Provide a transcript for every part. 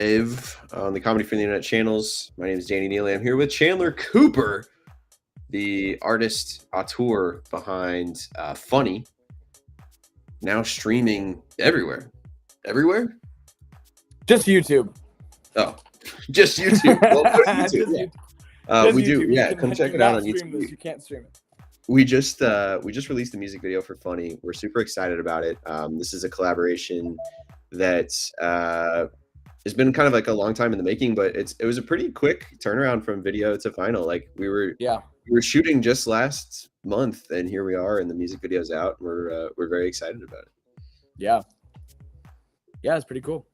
live on the Comedy for the Internet channels. My name is Danny Neely. I'm here with Chandler Cooper, the artist auteur behind Funny, now streaming everywhere. Everywhere? Just YouTube. Oh, just YouTube. Well, go to YouTube. Just Yeah. YouTube. We do. YouTube. Yeah, come check it out on YouTube. This. You can't stream it. We just released a music video for Funny. We're super excited about it. This is a collaboration that it's been kind of like a long time in the making, but it was a pretty quick turnaround from video to final. Like we were shooting just last month, and here we are, and the music video's out. And we're very excited about it. Yeah, it's pretty cool.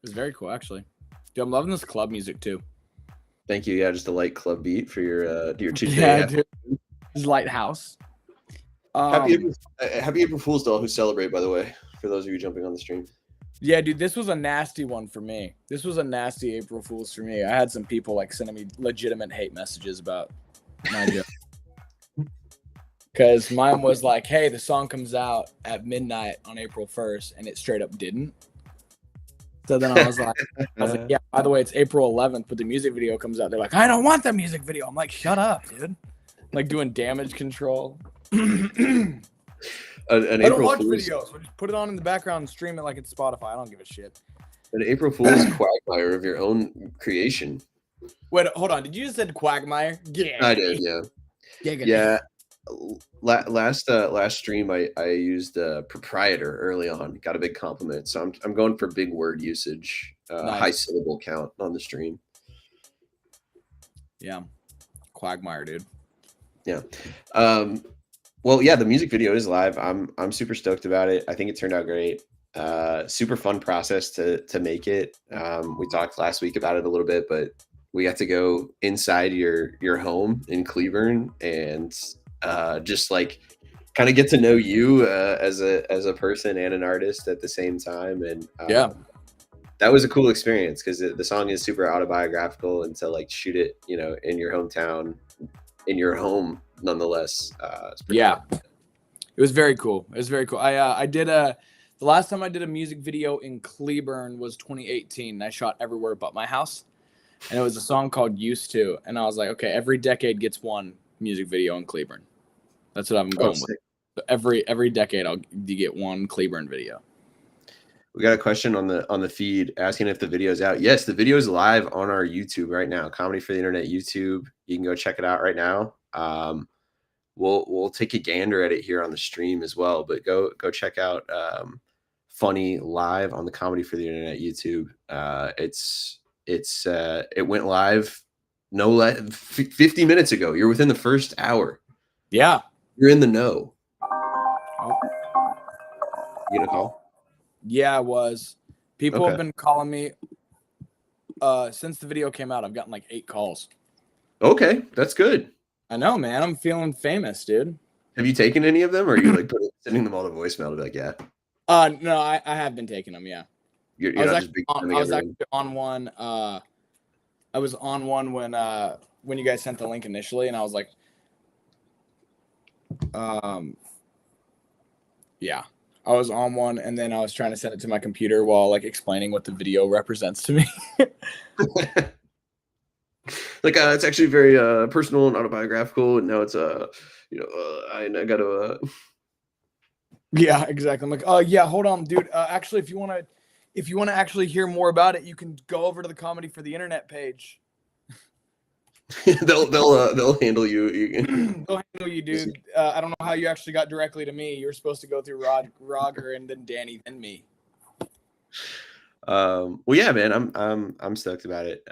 It's very cool, actually. Dude, I'm loving this club music too. Thank you. Yeah, just a light club beat for your Tuesday. Yeah, dude. This is Lighthouse. Happy April Fool's to all who celebrate, by the way, for those of you jumping on the stream. Yeah, dude, this was a nasty one for me. This was a nasty April Fool's for me. I had some people like sending me legitimate hate messages about my joke. Because mine was like, hey, the song comes out at midnight on April 1st, and it straight up didn't. So then I was like, yeah, by the way, it's April 11th, but the music video comes out. They're like, I don't want the music video. I'm like, shut up, dude. Like doing damage control. I don't watch videos. So just put it on in the background and stream it like it's Spotify. I don't give a shit. An April Fool's quagmire of your own creation. Wait, hold on. Did you just say quagmire? Yeah, I did. Yeah. Last stream I used proprietor early on. Got a big compliment, so I'm going for big word usage, nice. High syllable count on the stream. Yeah, quagmire, dude. Yeah. Well, yeah, the music video is live. I'm super stoked about it. I think it turned out great. Super fun process to make it. We talked last week about it a little bit, but we got to go inside your home in Cleburne and just like kind of get to know you as a person and an artist at the same time. And that was a cool experience because the song is super autobiographical, and to like shoot it, in your hometown, in your home, nonetheless. Cool. It was very cool. I did the last time I did a music video in Cleburne was 2018. I shot everywhere but my house, and it was a song called Used To, and I was like, okay, every decade gets one music video in Cleburne. That's what I'm going with. So every decade you get one Cleburne video. We got a question on the feed asking if the video is out. Yes, the video is live on our YouTube right now. Comedy for the Internet YouTube. You can go check it out right now. We'll take a gander at it here on the stream as well. But go check out Funny live on the Comedy for the Internet YouTube. It went live 50 minutes ago. You're within the first hour. Yeah, you're in the know. Oh. You get a call? Yeah, I was. People have been calling me since the video came out. I've gotten like 8 calls. Okay, that's good. I know, man. I'm feeling famous, dude. Have you taken any of them, or are you like sending them all to voicemail to be like, yeah? No, I have been taking them. Yeah, you're not just big. I was actually on one. I was on one when you guys sent the link initially, and I was like, yeah. I was on one, and then I was trying to send it to my computer while like explaining what the video represents to me. Like it's actually very personal and autobiographical, and now it's I gotta. Yeah, exactly. I'm like, yeah, hold on, dude. Actually, if you wanna actually hear more about it, you can go over to the Comedy for the Internet page. they'll handle you. They'll handle you, dude. I don't know how you actually got directly to me. You were supposed to go through Roger and then Danny, then me. Well, yeah, man, I'm stoked about it.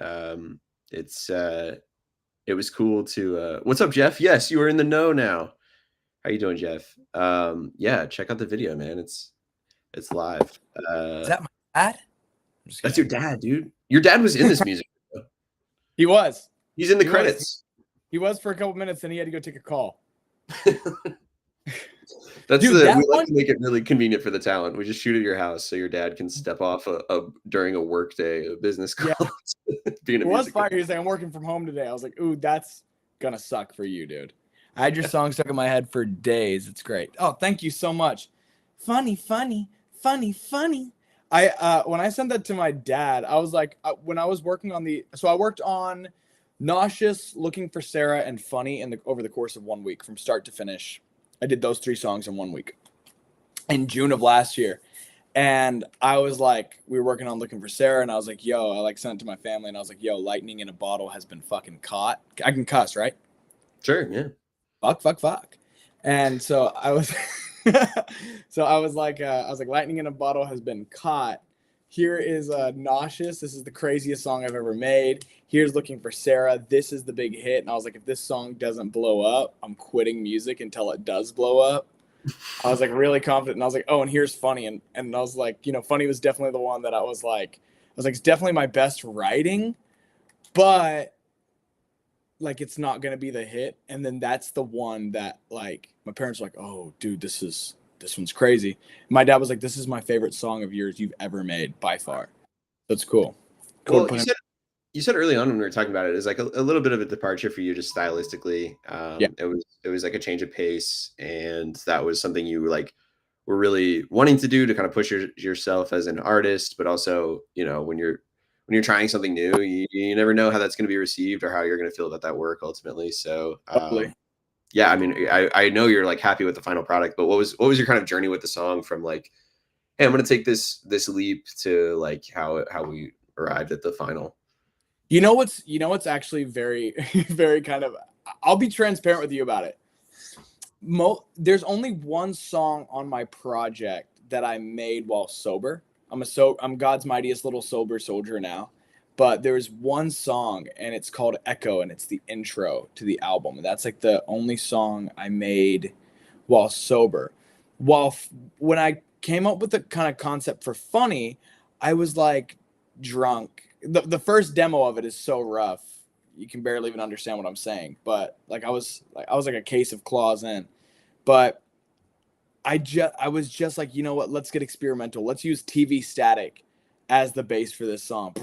It was cool to. What's up, Jeff? Yes, you are in the know now. How you doing, Jeff? Yeah, check out the video, man. It's live. Is that my dad? That's your dad, dude. Your dad was in this music video. He was. He's in the credits. He was for a couple minutes, and he had to go take a call. That's we like to make it really convenient for the talent. We just shoot at your house so your dad can step off during a work day, a business call. Yeah. It was fire. He's like, I'm working from home today. I was like, ooh, that's gonna suck for you, dude. I had your song stuck in my head for days. It's great. Oh, thank you so much. Funny. When I sent that to my dad, I was like, when I was working on I worked on Nauseous, Looking for Sarah, and Funny over the course of 1 week from start to finish. I did those 3 songs in 1 week in June of last year. And I was like, we were working on Looking for Sarah, and I was like, yo, I like sent it to my family, and I was like, yo, lightning in a bottle has been fucking caught. I can cuss, right? Sure, yeah. Fuck. And so I was, I was like, lightning in a bottle has been caught. Here is Nauseous. This is the craziest song I've ever made. Here's Looking for Sarah. This is the big hit. And I was like, if this song doesn't blow up, I'm quitting music until it does blow up. I was like really confident, and I was like, oh, and here's Funny, and I was like, Funny was definitely the one that I was like, it's definitely my best writing, but like it's not gonna be the hit. And then that's the one that like my parents were like, oh, dude, this one's crazy. And my dad was like, this is my favorite song of yours you've ever made by far. That's cool. Well, you said early on when we were talking about it, it was like a little bit of a departure for you just stylistically. Yeah. It was like a change of pace, and that was something you like were really wanting to do to kind of push yourself as an artist, but also, when you're trying something new, you never know how that's going to be received or how you're going to feel about that work ultimately. So, yeah, I mean, I know you're like happy with the final product, but what was your kind of journey with the song from like, hey, I'm going to take this leap to like how we arrived at the final? You know what's actually very, very kind of, I'll be transparent with you about it. There's only one song on my project that I made while sober. I'm God's mightiest little sober soldier now. But there's one song, and it's called Echo, and it's the intro to the album. And that's like the only song I made while sober. When I came up with the kind of concept for Funny, I was like drunk. The first demo of it is so rough, you can barely even understand what I'm saying. But like I was like a case of claws in. But I was just like, you know what? Let's get experimental. Let's use TV static as the bass for this song,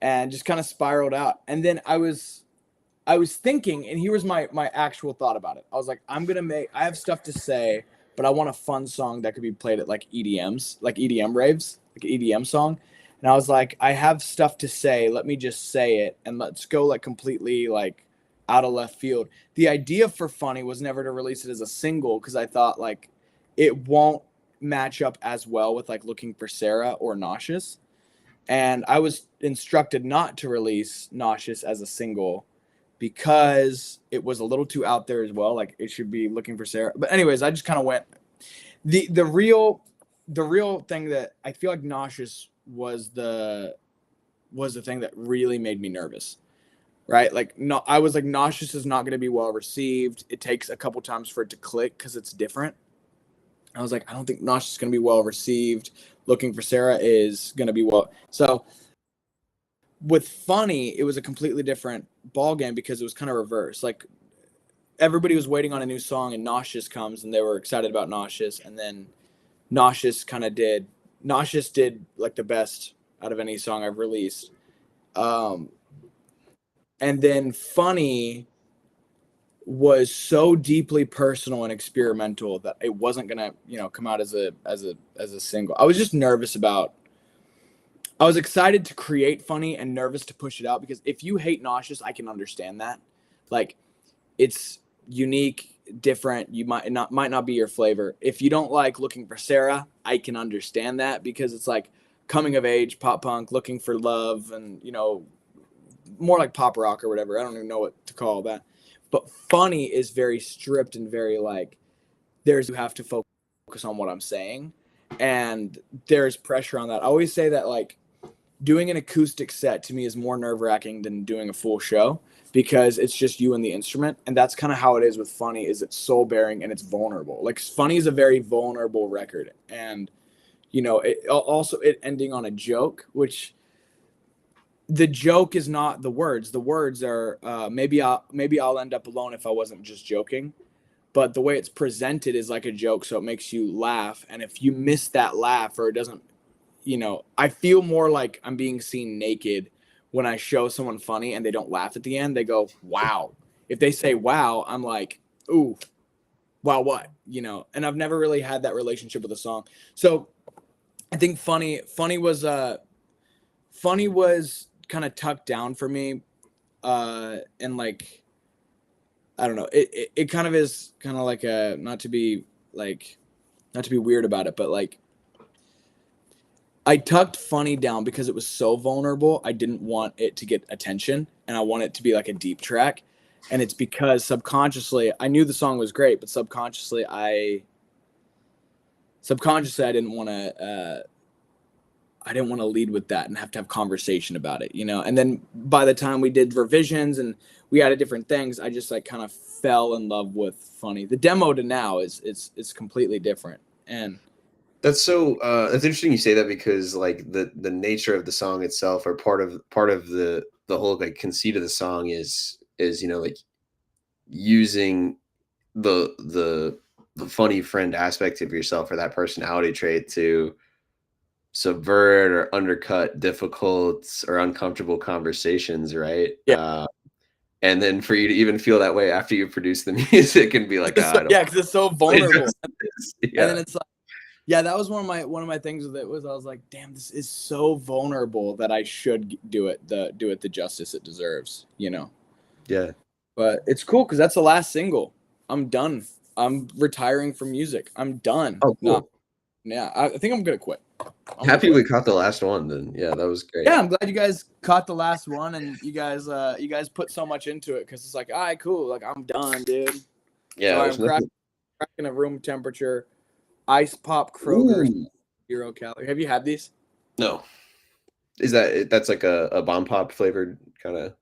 and just kind of spiraled out. And then I was thinking, and here was my actual thought about it. I was like, I have stuff to say, but I want a fun song that could be played at like EDMs, like EDM raves, like an EDM song. And I was like, I have stuff to say. Let me just say it, and let's go like completely like out of left field. The idea for Funny was never to release it as a single, because I thought like it won't match up as well with like Looking for Sarah or Nauseous. And I was instructed not to release Nauseous as a single because it was a little too out there as well. Like it should be Looking for Sarah. But anyways, I just kind of went the real thing that I feel like Nauseous was the thing that really made me nervous. Right? Like, no, I was like, Nauseous is not going to be well received. It takes a couple times for it to click because it's different. I was like, I don't think Nauseous is going to be well received. Looking for Sarah is going to be well. So with Funny, it was a completely different ball game because it was kind of reverse. Like everybody was waiting on a new song, and Nauseous comes, and they were excited about Nauseous, and then Nauseous did like the best out of any song I've released. And then Funny was so deeply personal and experimental that it wasn't gonna, come out as a single. I was just nervous about. I was excited to create Funny and nervous to push it out, because if you hate Nauseous, I can understand that. Like, it's unique, different. You might not be your flavor. If you don't like Looking for Sarah, I can understand that, because it's like coming of age pop punk, looking for love, and more like pop rock or whatever. I don't even know what to call that. But Funny is very stripped and very like, you have to focus on what I'm saying, and there's pressure on that. I always say that like doing an acoustic set to me is more nerve-wracking than doing a full show, because it's just you and the instrument. And that's kind of how it is with Funny, is it's soul bearing and it's vulnerable. Like Funny is a very vulnerable record, and it ending on a joke, which the joke is not the words. The words are maybe I'll end up alone if I wasn't just joking. But the way it's presented is like a joke, so it makes you laugh. And if you miss that laugh, or it doesn't, I feel more like I'm being seen naked when I show someone Funny and they don't laugh at the end. They go, wow. If they say wow, I'm like, ooh, wow, what? And I've never really had that relationship with a song. So I think funny was kind of tucked down for me, and like I don't know, it kind of is kind of like a not to be weird about it, but like I tucked funny down because it was so vulnerable. I didn't want it to get attention, and I want it to be like a deep track. And it's because subconsciously I knew the song was great, but subconsciously I didn't want to lead with that and have to have conversation about it, you know. And then by the time we did revisions and we added different things, I just like kind of fell in love with funny. The demo to now is completely different. And That's so that's interesting you say that, because like the nature of the song itself, or part of the whole like conceit of the song is like using the funny friend aspect of yourself, or that personality trait, to subvert or undercut difficult or uncomfortable conversations, right? yeah, And then for you to even feel that way after you produce the music and be like, I don't yeah, because it's so vulnerable. yeah. And then it's like, yeah, that was one of my things with it was I was like, damn, this is so vulnerable that I should do it the justice it deserves, you know. Yeah. But it's cool because that's the last single. I'm done. I'm retiring from music. I'm done. Oh, cool. No, yeah, I think I'm gonna quit. Happy we caught the last one then. Yeah, that was great. Yeah, I'm glad you guys caught the last one, and you guys put so much into it, because it's like, all right, cool. Like, I'm done, dude. Yeah, Sorry, I'm cracking a room temperature ice pop Kroger 0 calorie. Have you had these? No. That's like a bomb pop flavored kind of?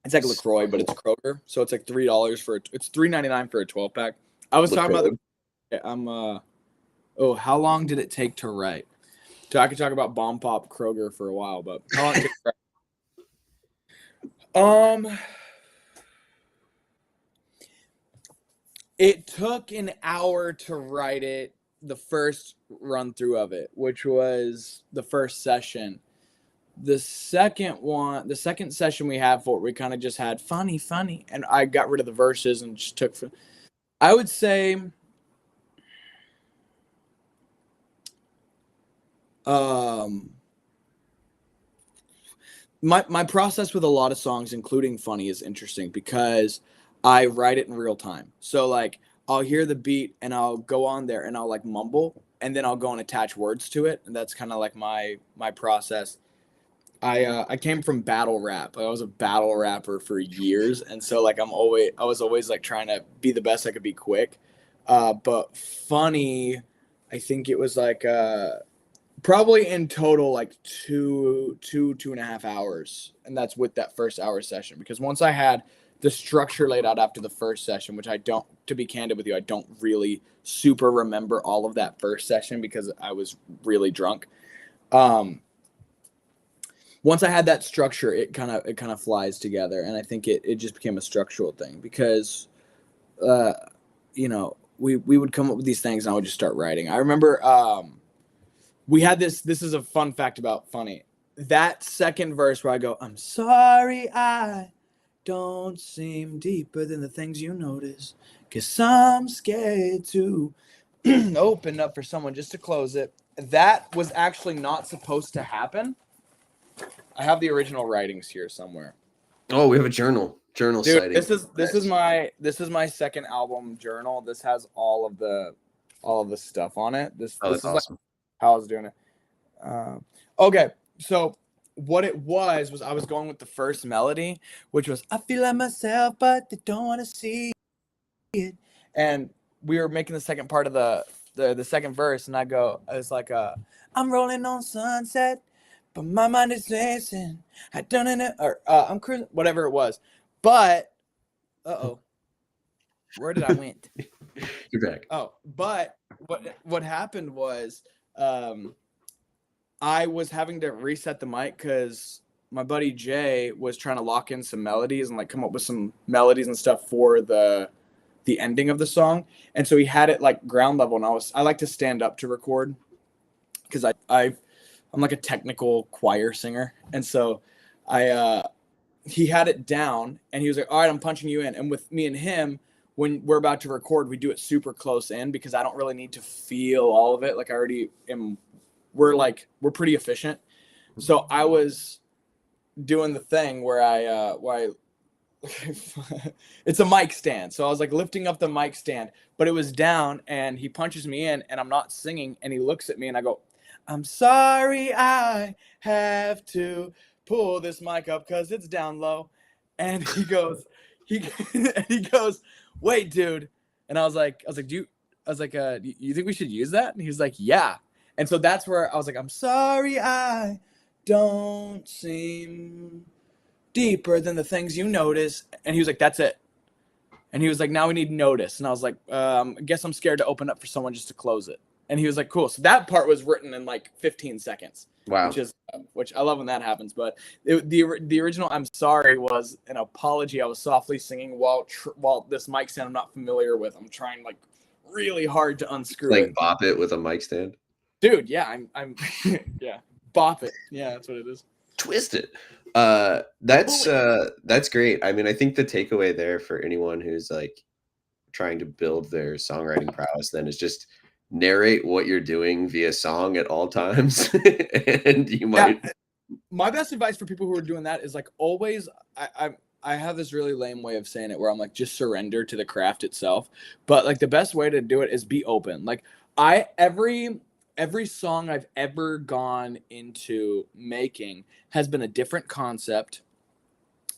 It's like LaCroix, but it's Kroger, so it's like $3 it's $3.99 for a 12-pack. I was talking about how long did it take to write? So I could talk about bomb pop Kroger for a while, but how long did it write? It took an hour to write it, the first run through of it, which was the first session. The second session we had for it, we kind of just had funny, and I got rid of the verses and just took, I would say, my process with a lot of songs, including funny, is interesting because I write it in real time. So like I'll hear the beat and I'll go on there and I'll like mumble, and then I'll go and attach words to it, and that's kind of like my process. I came from battle rap. I was a battle rapper for years, and so like I was always like trying to be the best I could be quick. But funny, I think it was like probably in total like two and a half hours, and that's with that first hour session, because once I had the structure laid out after the first session, which I don't, to be candid with you, I don't really super remember all of that first session because I was really drunk. Once I had that structure, it kind of flies together, and I think it just became a structural thing because we would come up with these things and I would just start writing. I remember we had this is a fun fact about funny. That second verse where I go, I'm sorry I don't seem deeper than the things you notice, 'cause I'm scared to open up for someone just to close it. That was actually not supposed to happen. I have the original writings here somewhere. Oh, we have a journal Dude, citing. this is my second album journal. This has all of the stuff on it. This is awesome. Like how I was doing it. Okay, so what it was I was going with the first melody, which was I feel like myself, but they don't want to see it. And we were making the second part of the second verse, and I was like, I'm rolling on sunset, but my mind is racing. I don't know, or I'm cruising, whatever it was. But where did I went? You're back. Oh, but what happened was I was having to reset the mic because my buddy Jay was trying to lock in some melodies and like come up with some melodies and stuff for the ending of the song. And so he had it like ground level, and I like to stand up to record because I'm like a technical choir singer. And so he had it down, and he was like, all right, I'm punching you in. And with me and him, when we're about to record, we do it super close in because I don't really need to feel all of it. Like I already am we're pretty efficient. So I was doing the thing where I it's a mic stand. So I was like lifting up the mic stand, but it was down, and he punches me in, and I'm not singing, and he looks at me, and I go, I'm sorry I have to pull this mic up because it's down low. And he goes, he goes, wait, dude. And I was like, you think we should use that? And he was like, yeah. And so that's where I was like, I'm sorry I don't seem deeper than the things you notice. And he was like, that's it. And he was like, now we need notice. And I was like, I guess I'm scared to open up for someone just to close it. And he was like, cool. So that part was written in like 15 seconds. Wow. Which I love when that happens. But the original I'm sorry was an apology. I was softly singing while this mic stand I'm not familiar with. I'm trying like really hard to unscrew like it. bop it with a mic stand. Dude, yeah, I'm yeah. Bop it. Yeah, that's what it is. Twist it. That's great. I mean, I think the takeaway there for anyone who's like trying to build their songwriting prowess then is just narrate what you're doing via song at all times. And you might. Yeah. My best advice for people who are doing that is like always. I have this really lame way of saying it where I'm like, just surrender to the craft itself. But like the best way to do it is be open. Like every song I've ever gone into making has been a different concept.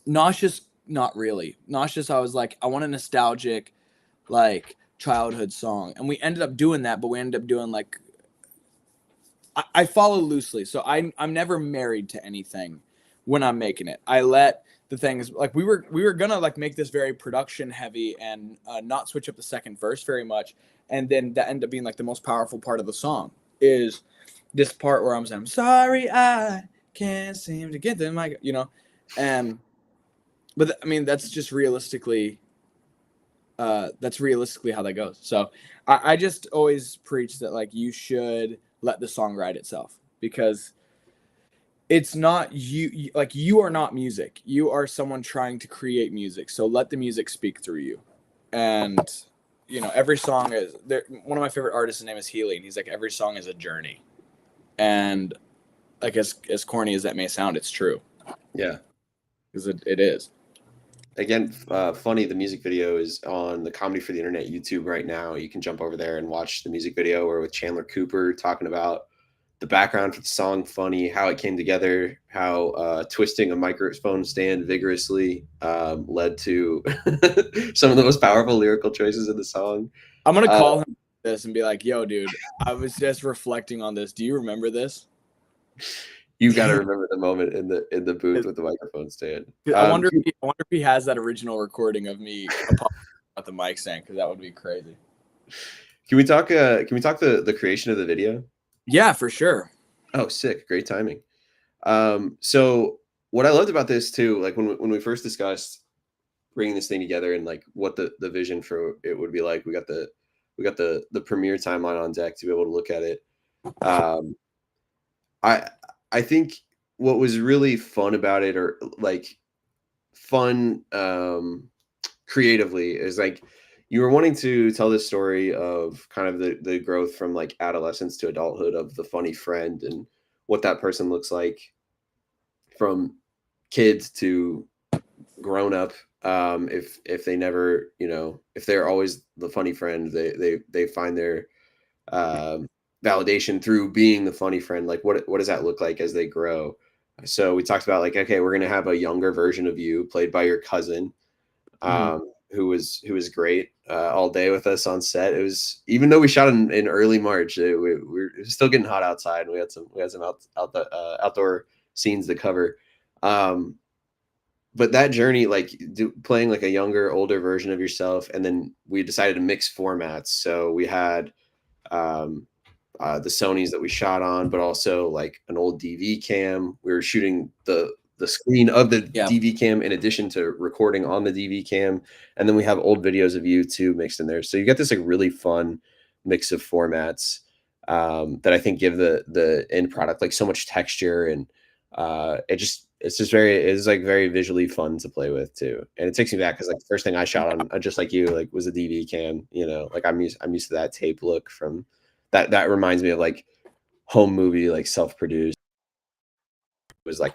Nauseous, not really. Nauseous, I was like, I want a nostalgic, like childhood song. And we ended up doing that, but we ended up doing like, I follow loosely. So I'm never married to anything when I'm making it. I let the things like we were gonna like make this very production heavy and not switch up the second verse very much. And then that ended up being like the most powerful part of the song is this part where I'm saying, I'm sorry, I can't seem to get the mic, you know? But I mean, that's just realistically, how that goes. So I just always preach that like you should let the song write itself, because it's not you, like you are not music. You are someone trying to create music. So let the music speak through you. And you know, every song is there. One of my favorite artists, his name is Healy, and he's like, every song is a journey. And like as corny as that may sound, it's true. Yeah. Because it is. Again, funny, the music video is on the Comedy for the Internet YouTube right now. You can jump over there and watch the music video. We're with Chandler Cooper talking about the background for the song Funny, how it came together, how twisting a microphone stand vigorously led to some of the most powerful lyrical choices in the song. I'm going to call him this and be like, yo, dude, I was just reflecting on this. Do you remember this? You got to remember the moment in the booth with the microphone stand. I wonder if he has that original recording of me about the mic stand, because that would be crazy. Can we talk the creation of the video? Yeah, for sure. Oh, sick. Great timing. So what I loved about this too, like when we first discussed bringing this thing together and like what the vision for it would be like, we got the premiere timeline on deck to be able to look at it. I think what was really fun about it, or like fun creatively, is like you were wanting to tell this story of kind of the growth from like adolescence to adulthood of the funny friend and what that person looks like from kids to grown up. If they never, you know, if they're always the funny friend, they find their validation through being the funny friend. Like what does that look like as they grow? So we talked about like, okay, we're going to have a younger version of you played by your cousin, who was great all day with us on set. It was, even though we shot in early March, we're still getting hot outside. And we had some outdoor scenes to cover. But that journey, like playing like a younger, older version of yourself. And then we decided to mix formats. So we had the Sonys that we shot on, but also like an old DV cam. We were shooting the screen of the DV cam in addition to recording on the DV cam. And then we have old videos of you too mixed in there. So you get this like really fun mix of formats that I think give the end product like so much texture, and it's like very visually fun to play with too. And it takes me back because like the first thing I shot on, just like you, like was a DV cam, you know, like I'm used to that tape look from that reminds me of like home movie, like self-produced. It was like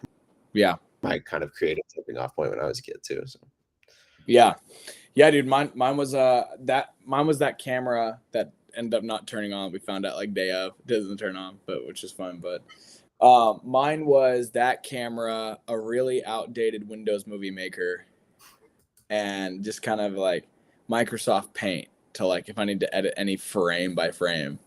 Yeah. my kind of creative tipping off point when I was a kid too. So Yeah, dude. Mine was that camera that ended up not turning on. We found out like day of. It doesn't turn on, but which is fun. But mine was that camera, a really outdated Windows Movie Maker, and just kind of like Microsoft Paint to like if I need to edit any frame by frame.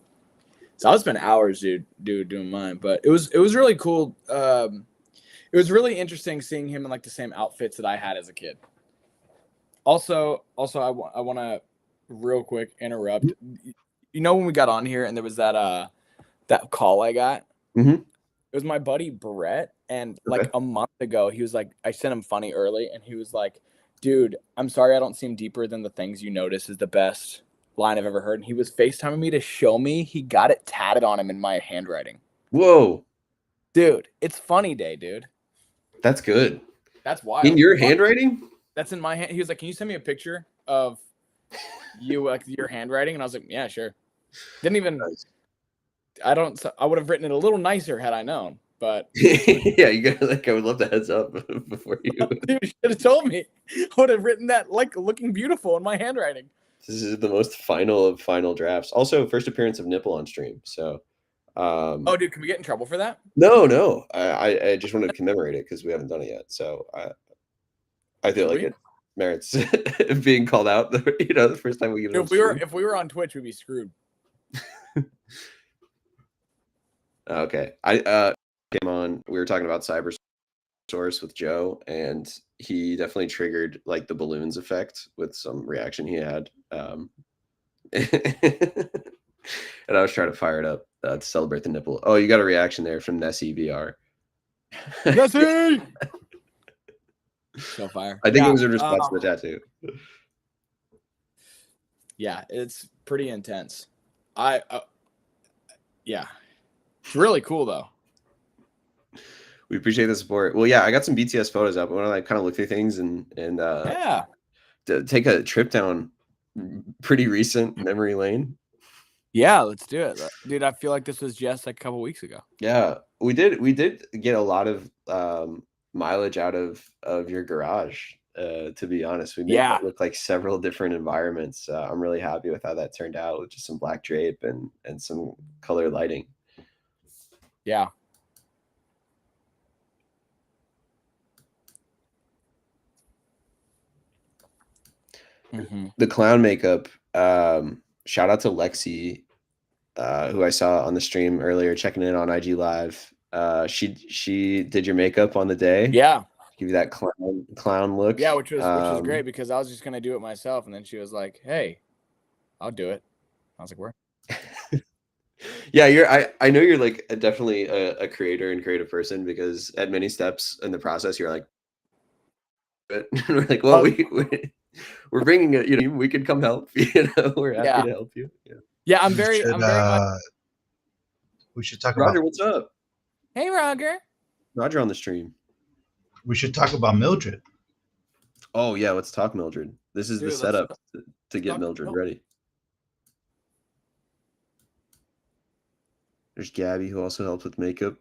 So I would spend hours, dude, doing mine. But it was really cool. It was really interesting seeing him in like the same outfits that I had as a kid. Also, I want to real quick interrupt. You know when we got on here and there was that call I got? Mm-hmm. It was my buddy Brett, and like Okay. a month ago, he was like, I sent him funny early, and he was like, "Dude, I'm sorry I don't seem deeper than the things you notice is the best line I've ever heard." And he was FaceTiming me to show me he got it tatted on him in my handwriting. Whoa, Dude, it's funny day, dude. that's good. That's wild. In your Funny. handwriting? That's in my hand. He was like, "Can you send me a picture of you like your handwriting?" And I was like, "Yeah, sure." Didn't even. Nice. I would have written it a little nicer had I known, but Yeah, you got like I would love the heads up before you. Dude, you should have told me. I would have written that like looking beautiful in my handwriting. This is the most final of final drafts. Also, first appearance of nipple on stream. So, Oh, dude, can we get in trouble for that? no, I just wanted to commemorate it because we haven't done it yet. So I feel Should like we? it merits being called out. The first time we get it. Dude, if we were on Twitch, we'd be screwed. Okay, I came on. We were talking about cyber source with Joe, and he definitely triggered like the balloons effect with some reaction he had. And I was trying to fire it up to celebrate the nipple. Oh, you got a reaction there from Nessie VR. Nessie! So fire. I think it was in response to the tattoo. Yeah, it's pretty intense. Yeah, it's really cool though. We appreciate the support. Well, yeah, I got some BTS photos up. I want to like kind of look through things and Yeah, take a trip down pretty recent memory lane. Yeah, let's do it, dude. I feel like this was just like a couple weeks ago. Yeah, we did get a lot of mileage out of your garage. To be honest, we made it look like several different environments. I'm really happy with how that turned out with just some black drape and some color lighting. Yeah. The clown makeup. Shout out to Lexi, who I saw on the stream earlier, checking in on IG Live. She did your makeup on the day. Yeah. Give you that clown look. Yeah, which was great because I was just gonna do it myself, and then she was like, "Hey, I'll do it." I was like, "Where?" Yeah, I know you're like definitely a creator and creative person because at many steps in the process you're like, we're like, well, we're bringing it. We could come help. We're happy to help you. Yeah, I'm very much. We should talk Roger, about. What's up? Hey, Roger. Roger on the stream. We should talk about Mildred. Oh yeah, let's talk Mildred. This is the setup to get Mildred ready. There's Gabby, who also helps with makeup.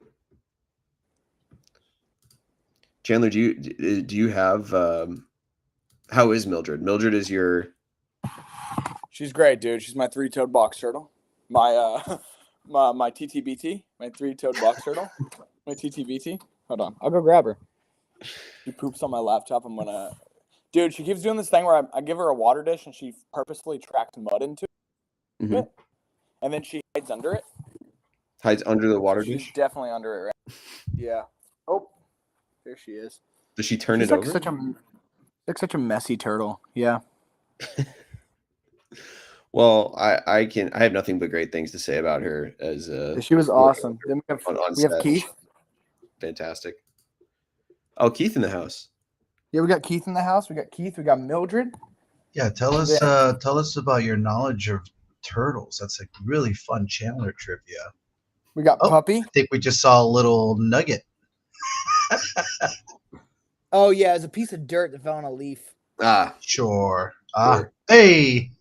Chandler, do you have how is Mildred? Mildred is your. She's great, dude. She's my 3-toed box turtle. My my TTBT, my 3-toed box turtle. My TTBT. Hold on, I'll go grab her. She poops on my laptop. I'm gonna. Dude, she keeps doing this thing where I give her a water dish and she purposefully tracks mud into it, and then she hides under it. Hides under the water dish? She's definitely under it, right? Yeah. Oh, there she is. Does she turn She's it like over? such a messy turtle. Yeah. Well, I have nothing but great things to say about her as she was awesome. Then we have Keith. Fantastic. Oh, Keith in the house. Yeah, we got Keith in the house. We got Mildred. Yeah, tell us about your knowledge of turtles. That's a really fun Chandler trivia. We got Puppy. I think we just saw a little nugget. Oh yeah, it's a piece of dirt that fell on a leaf. Sure. Hey.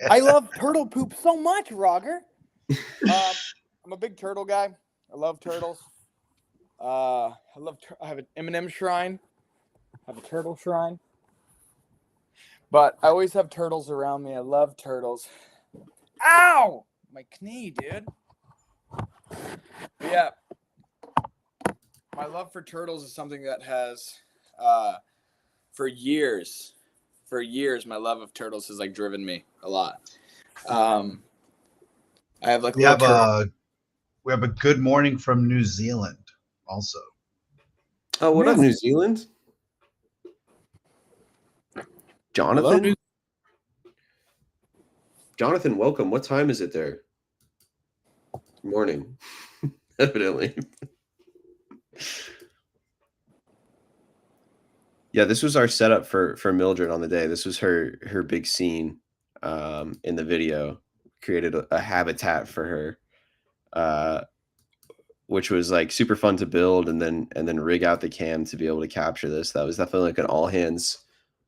I love turtle poop so much, Roger. I'm a big turtle guy. I love turtles. I have an Eminem shrine. I have a turtle shrine. But I always have turtles around me. I love turtles. Ow! My knee, dude. But yeah. My love for turtles is something that has, for years, my love of turtles has like driven me a lot. I have like We have a good morning from New Zealand also. Oh, what up, New Zealand? Jonathan? Hello? Jonathan, welcome. What time is it there? Morning. Evidently. Yeah, this was our setup for Mildred on the day. This was her big scene in the video. Created a habitat for her, which was like super fun to build and then rig out the cam to be able to capture this. That was definitely like an all hands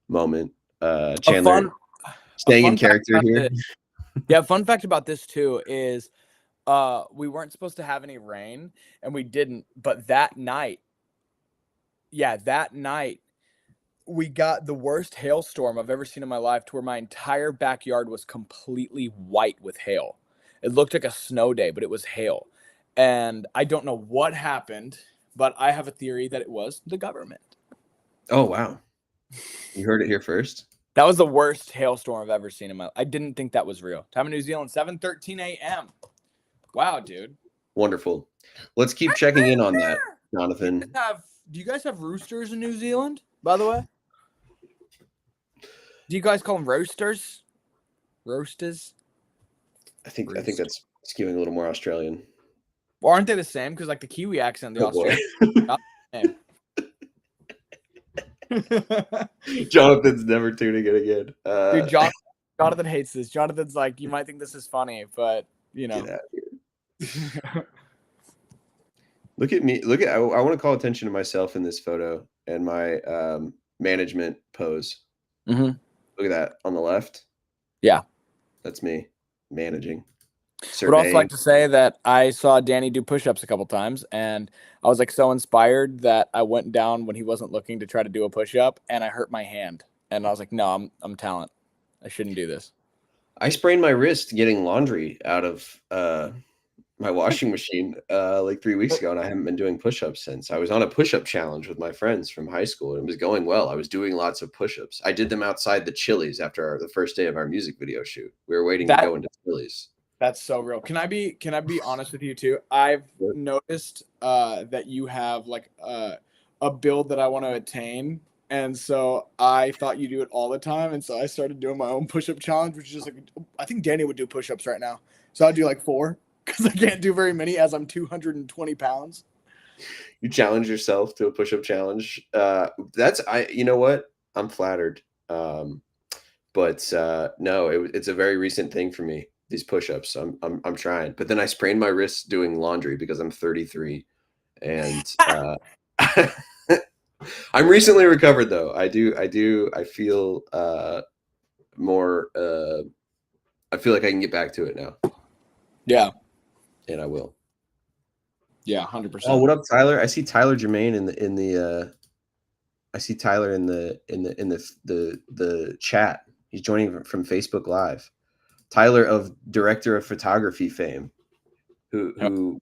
moment. Chandler staying in character here. Yeah, fun fact about this too is we weren't supposed to have any rain and we didn't, but that night we got the worst hailstorm I've ever seen in my life, to where my entire backyard was completely white with hail. It looked like a snow day, but it was hail. And I don't know what happened, but I have a theory that it was the government. Oh, wow. You heard it here first. That was the worst hailstorm I've ever seen in my life. I didn't think that was real. Time in New Zealand, 7:13 a.m. Wow, dude. Wonderful. Let's keep checking in on that, Jonathan. Do you guys have roosters in New Zealand, by the way? Do you guys call them roasters? Roasters? I think that's skewing a little more Australian. Well, aren't they the same? Because like the Kiwi accent, the Australian. Jonathan's never tuning in again. Dude, Jonathan hates this. Jonathan's like, you might think this is funny, but you know. Get out of here. Look at me. I want to call attention to myself in this photo and my management pose. Mm-hmm. Look at that on the left. Yeah. That's me managing. I would also like to say that I saw Danny do push-ups a couple times, and I was like so inspired that I went down when he wasn't looking to try to do a push-up, and I hurt my hand. And I was like, no, I'm talent. I shouldn't do this. I sprained my wrist getting laundry out of my washing machine like 3 weeks ago, and I haven't been doing push-ups since. I was on a push-up challenge with my friends from high school, and it was going well. I was doing lots of push-ups. I did them outside the Chili's after the first day of our music video shoot. We were waiting to go into Chili's. That's so real. Can I be honest with you too? I've noticed that you have like a build that I want to attain, and so I thought you do it all the time, and so I started doing my own push-up challenge, which is just like, I think Danny would do push-ups right now. So I'd do like 4 because I can't do very many as I'm 220 pounds. You challenge yourself to a push-up challenge. You know what? I'm flattered. No, it's a very recent thing for me. These push-ups, I'm trying, but then I sprained my wrist doing laundry because I'm 33, and I'm recently recovered though. I feel more. I feel like I can get back to it now. Yeah, and I will. Yeah, 100%. Oh, what up, Tyler? I see Tyler Jermaine in the. I see Tyler in the chat. He's joining from Facebook Live. Tyler of director of photography fame, who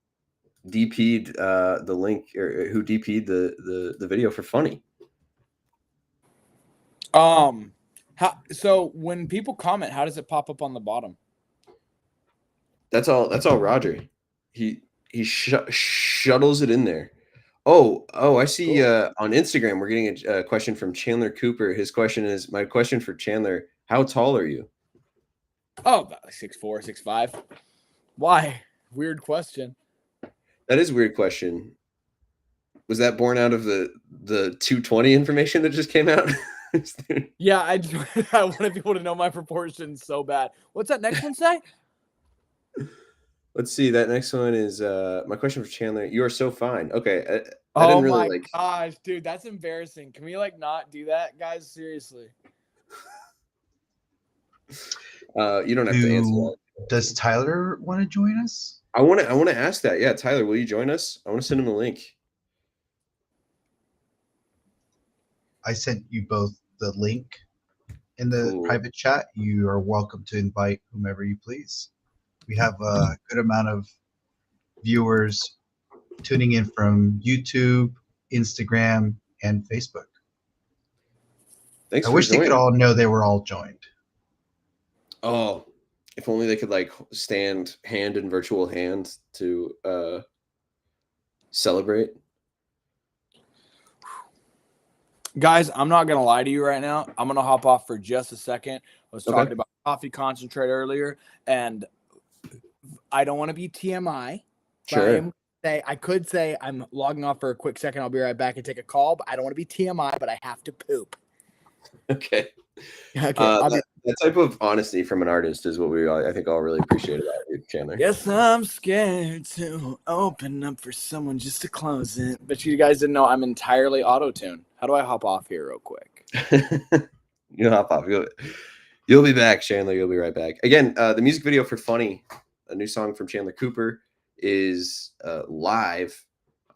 DP'd the link, or who DP'd the video for Funny. So when people comment, how does it pop up on the bottom? That's all Roger. He shuttles it in there. Oh, I see. Cool. On Instagram, we're getting a question from Chandler Cooper. His question is, my question for Chandler: how tall are you? Oh, about like 6'4", 6'5". Why? Weird question. That is a weird question. Was that born out of the 220 information that just came out? Yeah, I wanted people to know my proportions so bad. What's that next one say? Let's see. That next one is my question for Chandler. You are so fine. Okay. I didn't really like. Oh my gosh, dude, that's embarrassing. Can we like not do that, guys? Seriously. You don't have to answer that. Does Tyler want to join us? I want to ask that. Yeah, Tyler, will you join us? I want to send him a link. I sent you both the link in the Cool. private chat. You are welcome to invite whomever you please. We have a good amount of viewers tuning in from YouTube, Instagram, and Facebook. Thanks I for wish they could joining. all know they were all joined. Oh, if only they could like stand hand in virtual hand to celebrate. Guys, I'm not gonna lie to you right now. I'm gonna hop off for just a second. I was Okay. talking about coffee concentrate earlier, and I don't want to be TMI. Sure. I could say I'm logging off for a quick second. I'll be right back and take a call, but I don't want to be TMI. But I have to poop. Okay. Okay. That type of honesty from an artist is what I think all really appreciate about you, Chandler. Yes, I'm scared to open up for someone just to close it. But you guys didn't know I'm entirely auto-tune. How do I hop off here real quick? You'll hop off. You'll be back, Chandler. You'll be right back. Again, the music video for Funny, a new song from Chandler Cooper, is live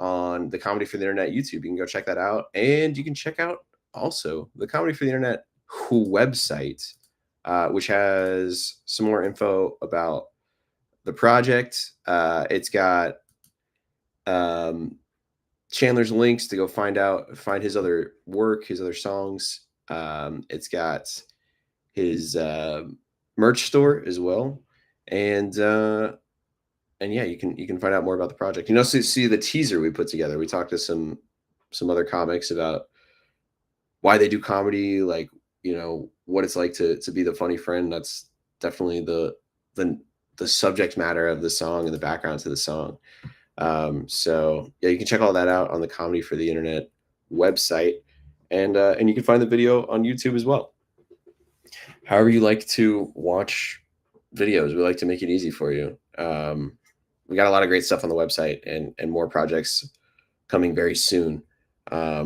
on the Comedy for the Internet YouTube. You can go check that out. And you can check out also the Comedy for the Internet website, which has some more info about the project. It's got Chandler's links to go find his other work, his other songs. It's got his merch store as well, and yeah, you can find out more about the project. You know, see the teaser we put together. We talked to some other comics about why they do comedy, like, you know, what it's like to be the funny friend. That's definitely the subject matter of the song and the background to the song. So yeah, you can check all that out on the Comedy for the Internet website, and you can find the video on YouTube as well. However you like to watch videos, we like to make it easy for you. We got a lot of great stuff on the website, and more projects coming very soon.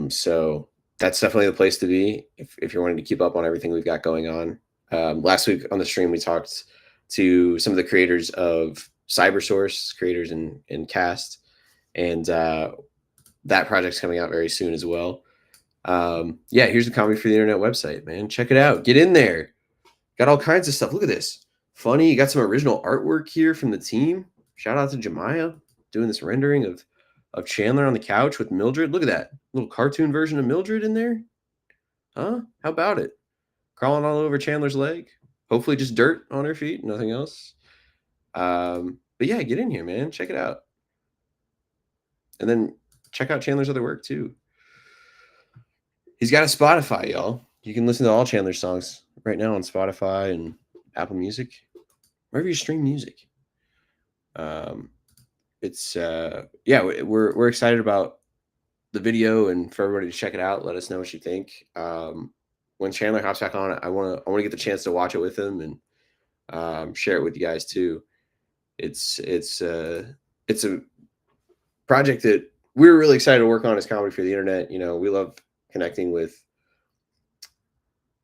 So that's definitely the place to be if you're wanting to keep up on everything we've got going on. Last week on the stream, we talked to some of the creators of CyberSource, creators in Cast, and that project's coming out very soon as well. Yeah, here's the Comedy for the Internet website, man. Check it out. Get in there. Got all kinds of stuff. Look at this. Funny. You got some original artwork here from the team. Shout out to Jemiah doing this rendering of Chandler on the couch with Mildred. Look at that little cartoon version of Mildred in there. Huh? How about it? Crawling all over Chandler's leg. Hopefully just dirt on her feet, nothing else. But yeah, get in here, man. Check it out. And then check out Chandler's other work too. He's got a Spotify, y'all. You can listen to all Chandler's songs right now on Spotify and Apple Music, wherever you stream music. It's yeah, we're excited about the video and for everybody to check it out. Let us know what you think. When Chandler hops back on it, I want to get the chance to watch it with him and share it with you guys too. It's a project that we're really excited to work on as Comedy for the Internet. You know, we love connecting with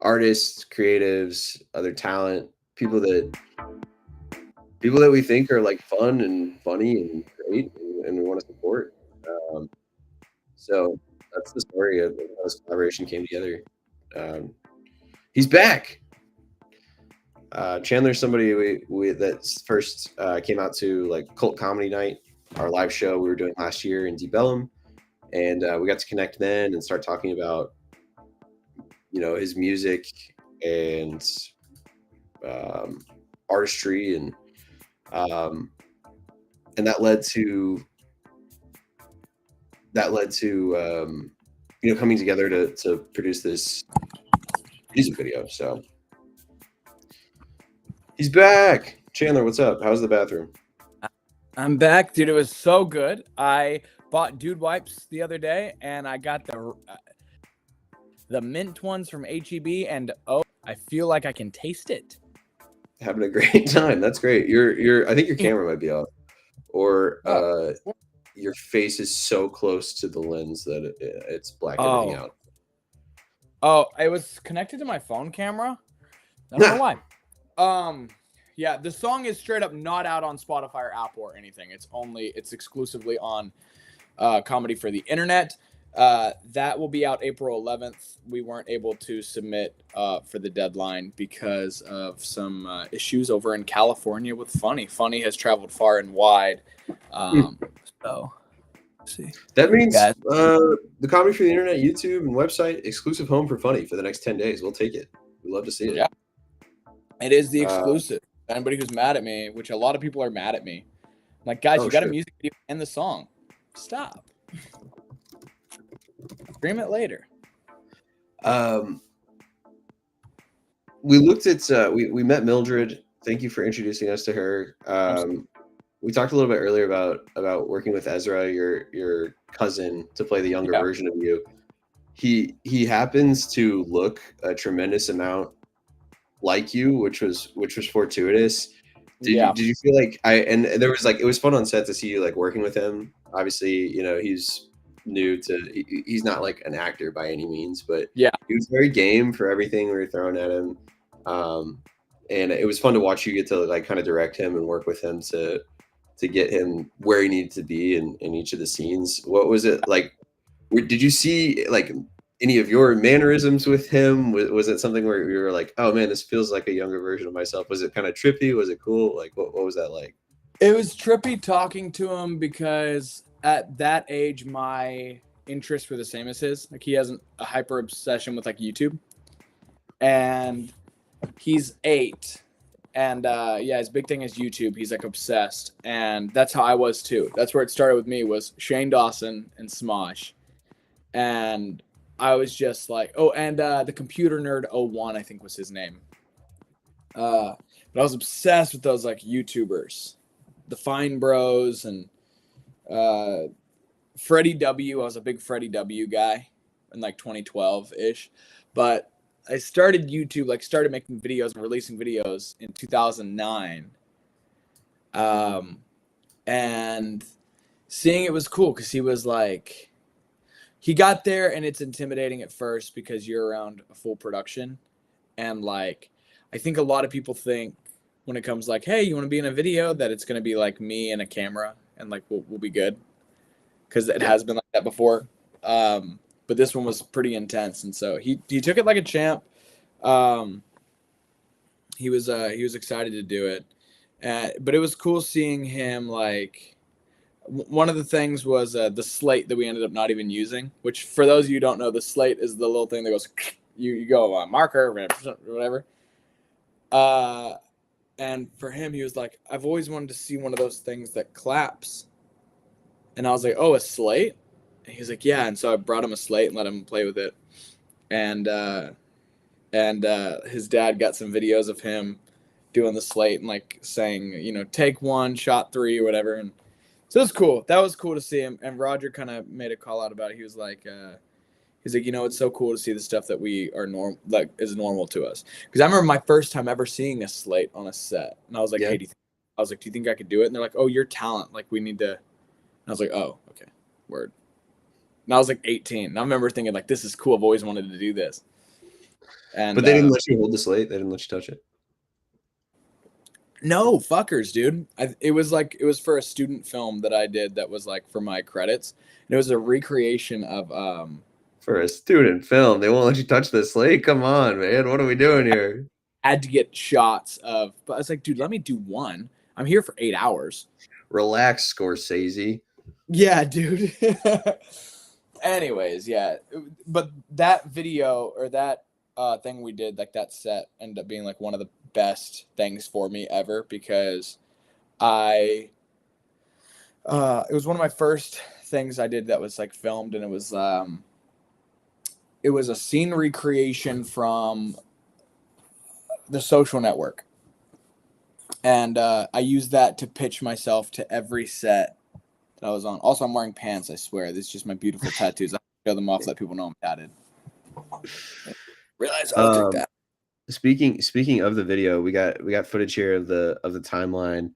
artists, creatives, other talent, people that we think are like fun and funny and great, and we want to support. So that's the story of how this collaboration came together. He's back. Chandler's somebody we that first came out to like Cult Comedy Night, our live show we were doing last year in Deep Ellum, and we got to connect then and start talking about, you know, his music and artistry, and that led to you know, coming together to produce this music video. So he's back. Chandler, what's up? How's the bathroom? I'm back, dude. It was so good. I bought Dude Wipes the other day, and I got the mint ones from HEB, and oh, I feel like I can taste it. Having a great time. That's great. I think your camera might be off, or your face is so close to the lens that it's blackening out. Oh, it was connected to my phone camera. I don't know why. Yeah, the song is straight up not out on Spotify or Apple or anything. It's exclusively on Comedy for the Internet. That will be out April 11th. We weren't able to submit for the deadline because of some issues over in California with Funny. Funny has traveled far and wide. So, let's see. That means Yeah. the Comedy for the Internet YouTube and website exclusive home for Funny for the next 10 days. We'll take it. We'd love to see it. Yeah. It is the exclusive. Anybody who's mad at me, which a lot of people are mad at me. I'm like, guys, you got a music video and the song. Stop. Stream it later. We looked at we met Mildred. Thank you for introducing us to her. We talked a little bit earlier about working with Ezra, your cousin, to play the younger version of you. He happens to look a tremendous amount like you, which was fortuitous. Did you feel like there was like, it was fun on set to see you like working with him. Obviously, you know, he's not like an actor by any means, but he was very game for everything we were throwing at him. And it was fun to watch you get to like kind of direct him and work with him to get him where he needed to be in each of the scenes. What was it like? Did you see like any of your mannerisms with him? Was it something where you were like, oh man, this feels like a younger version of myself? Was it kind of trippy? Was it cool? Like, what was that like? It was trippy talking to him because at that age, my interests were the same as his. Like, he has a hyper obsession with like YouTube, and he's 8. And his big thing is YouTube. He's like obsessed, and that's how I was too. That's where it started with me, was Shane Dawson and Smosh. And I was just like, the Computer Nerd 01, I think was his name. But I was obsessed with those like YouTubers, the Fine Bros and Freddie W. I was a big Freddie W. guy in like 2012-ish. But I started YouTube, like started making videos and releasing videos in 2009. And seeing it was cool because he was like, he got there, and it's intimidating at first because you're around a full production. And like, I think a lot of people think when it comes like, hey, you want to be in a video, that it's going to be like me and a camera and like we'll be good. Because it has been like that before. But this one was pretty intense. And so he took it like a champ. He was excited to do it. But it was cool seeing him like, one of the things was the slate that we ended up not even using, which for those of you who don't know, the slate is the little thing that goes, you go marker, whatever. And for him, he was like, I've always wanted to see one of those things that claps. And I was like, oh, a slate? And he's like, yeah. And so I brought him a slate and let him play with it. And his dad got some videos of him doing the slate and like saying, you know, take 1, shot 3 or whatever. And so it was cool. That was cool to see him. And Roger kind of made a call out about it. He was like, you know, it's so cool to see the stuff that we are is normal to us. Because I remember my first time ever seeing a slate on a set, and I was like, hey, do you think I could do it? And they're like, oh, your talent. Like, we need to. And I was like, oh, okay, word. And I was like 18. And I remember thinking like, this is cool. I've always wanted to do this. And but they didn't let you hold the slate. They didn't let you touch it. No, fuckers, dude. It was for a student film that I did that was like for my credits. And it was a recreation of for a student film, they won't let you touch the slate. Come on, man. What are we doing here? I had to get shots of, but I was like, dude, let me do one. I'm here for 8 hours. Relax, Scorsese. Yeah, dude. Anyways, yeah. But that video or that thing we did, like that set, ended up being like one of the best things for me ever, because it was one of my first things I did that was like filmed, and it was a scene recreation from The Social Network. And I used that to pitch myself to every set that I was on. Also, I'm wearing pants, I swear. This is just my beautiful tattoos. I show them off so that people know I'm tatted. Realize I look like that. Speaking of the video, we got footage here of the timeline.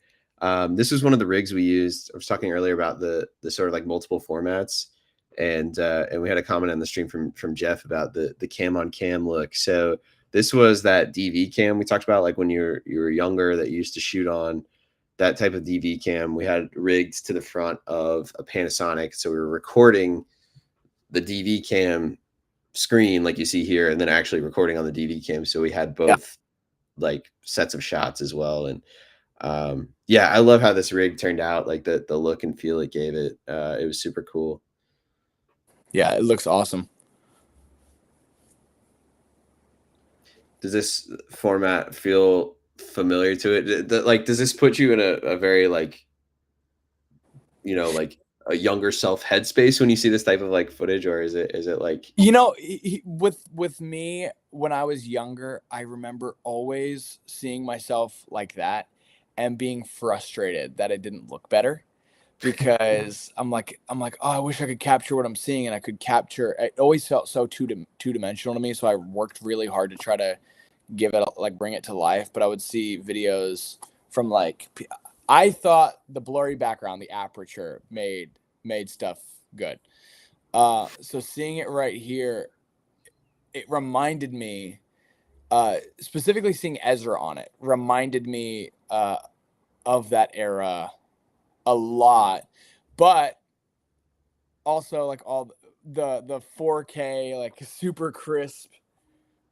This is one of the rigs we used. I was talking earlier about the sort of like multiple formats, and we had a comment on the stream from Jeff about the cam on cam look. So This was that DV cam we talked about, like when you were younger, that you used to shoot on. That type of DV cam we had rigged to the front of a Panasonic, so we were recording the DV cam screen like you see here, and then actually recording on the DV cam. So we had both like sets of shots as well. And yeah, I love how this rig turned out, like the look and feel it gave it. It was super cool. Yeah, it looks awesome. Does this format feel familiar to it? Like, does this put you in a very like, you know, like a younger self headspace when you see this type of like footage, or is it like, You know, with me when I was younger, I remember always seeing myself like that and being frustrated that it didn't look better, because I'm like, oh, I wish I could capture what I'm seeing, and I could capture. It always felt so two-dimensional to me, so I worked really hard to try to give it like bring it to life. But I would see videos from like, I thought the blurry background, the aperture made stuff good. So seeing it right here, it reminded me, specifically seeing Ezra on it reminded me of that era a lot. But also like all the 4K like super crisp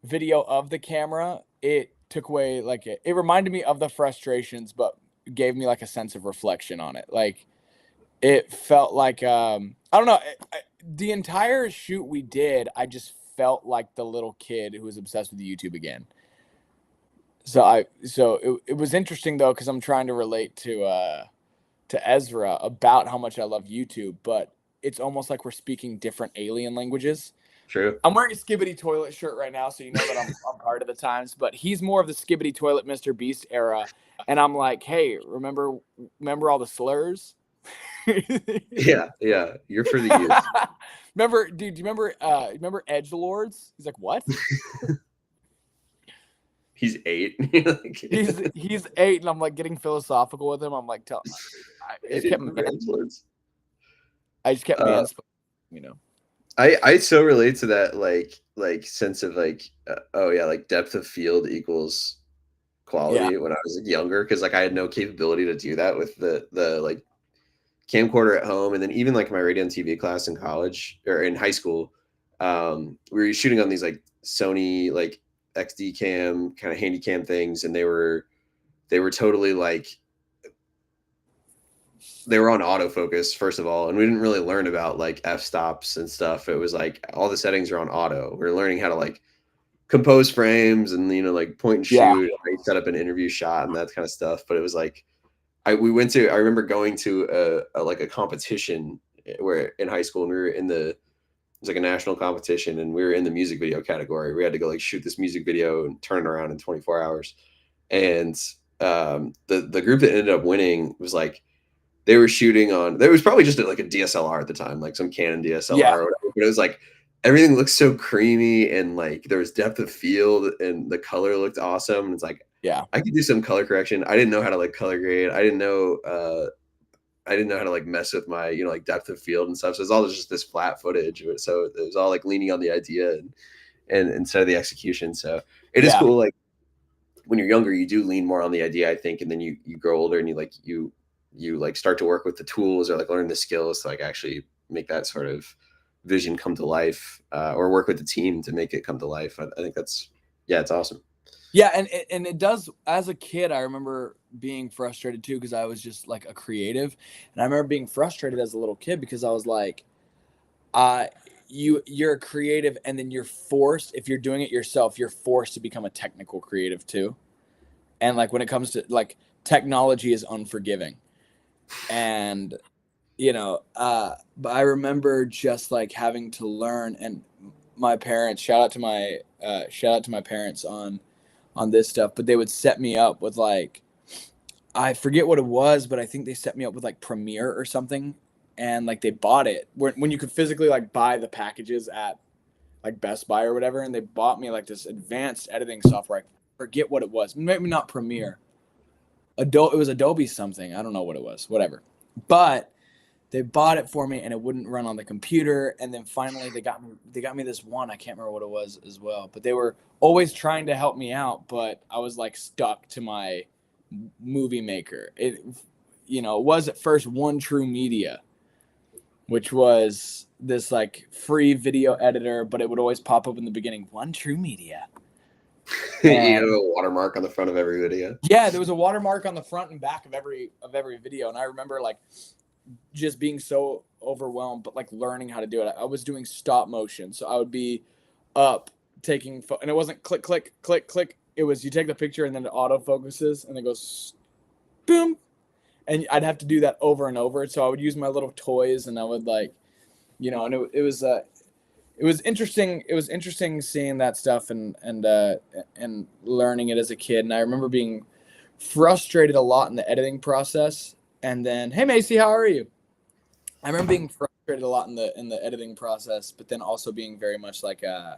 video of the camera, it took away like it reminded me of the frustrations, but gave me like a sense of reflection on it. Like it felt like I don't know, the entire shoot we did, I just felt like the little kid who was obsessed with YouTube again. So it was interesting though, because I'm trying to relate to Ezra about how much I love YouTube, but it's almost like we're speaking different alien languages. true? I'm wearing a Skibbity Toilet shirt right now, so you know that I'm part of the times. But he's more of the Skibbity Toilet Mr. Beast era, and I'm like, hey, remember all the slurs? Yeah, you're for the youth. Remember, dude? Do you remember Edgelords? He's like, what? He's 8. he's 8, and I'm like getting philosophical with him. I'm like, I just kept mansplaining, you know. I so relate to that like sense of like oh yeah, like depth of field equals quality when I was younger, because like I had no capability to do that with the like camcorder at home. And then even like my radio and TV class in college or in high school, we were shooting on these like Sony like XD cam kind of handy cam things, and they were totally like, they were on autofocus first of all, and we didn't really learn about like f-stops and stuff. It was like all the settings are on auto. We were learning how to like compose frames and, you know, like point and shoot, set up an interview shot and that kind of stuff. But it was like I remember going to a like a competition where in high school, and we were in it was like a national competition, and we were in the music video category. We had to go like shoot this music video and turn it around in 24 hours. And the group that ended up winning was like, they were shooting on, there was probably just like a DSLR at the time, like some Canon DSLR or whatever. But it was like everything looked so creamy, and like there was depth of field, and the color looked awesome. And it's like, I could do some color correction. I didn't know how to like color grade. I didn't know how to like mess with my, you know, like depth of field and stuff. So it's all just this flat footage. So it was all like leaning on the idea and instead of the execution. So it is cool. Like when you're younger, you do lean more on the idea, I think. And then you grow older, and you like start to work with the tools or like learn the skills to like actually make that sort of vision come to life, or work with the team to make it come to life. I think that's, it's awesome. Yeah, and it does. As a kid, I remember being frustrated too, because I was just like a creative, and I remember being frustrated as a little kid because I was like, you're a creative, and then you're forced, if you're doing it yourself, you're forced to become a technical creative too. And like when it comes to like technology is unforgiving. And you know, but I remember just like having to learn, and my parents, shout out to my parents on this stuff, but they would set me up with like, I forget what it was, but I think they set me up with like Premiere or something, and like they bought it when you could physically like buy the packages at like Best Buy or whatever, and they bought me like this advanced editing software. I forget what it was, maybe not Premiere. It was Adobe something. I don't know what it was, whatever. But They bought it for me, and it wouldn't run on the computer. And then finally, they got me this one. I can't remember what it was as well. But they were always trying to help me out, but I was like stuck to my movie maker. It was at first One True Media, which was this like free video editor, but it would always pop up in the beginning, One True Media. You have a watermark on the front of every video. Yeah, there was a watermark on the front and back of every video, and I remember like just being so overwhelmed, but like learning how to do it. I was doing stop motion, so I would be up taking and it wasn't click click click click. It was you take the picture and then it auto focuses and it goes boom, and I'd have to do that over and over. So I would use my little toys and I would like, and it was interesting. It was interesting seeing that stuff and learning it as a kid. And I remember being frustrated a lot in the editing process. And then, hey Macy, how are you? I remember being frustrated a lot in the editing process, but then also being very much like I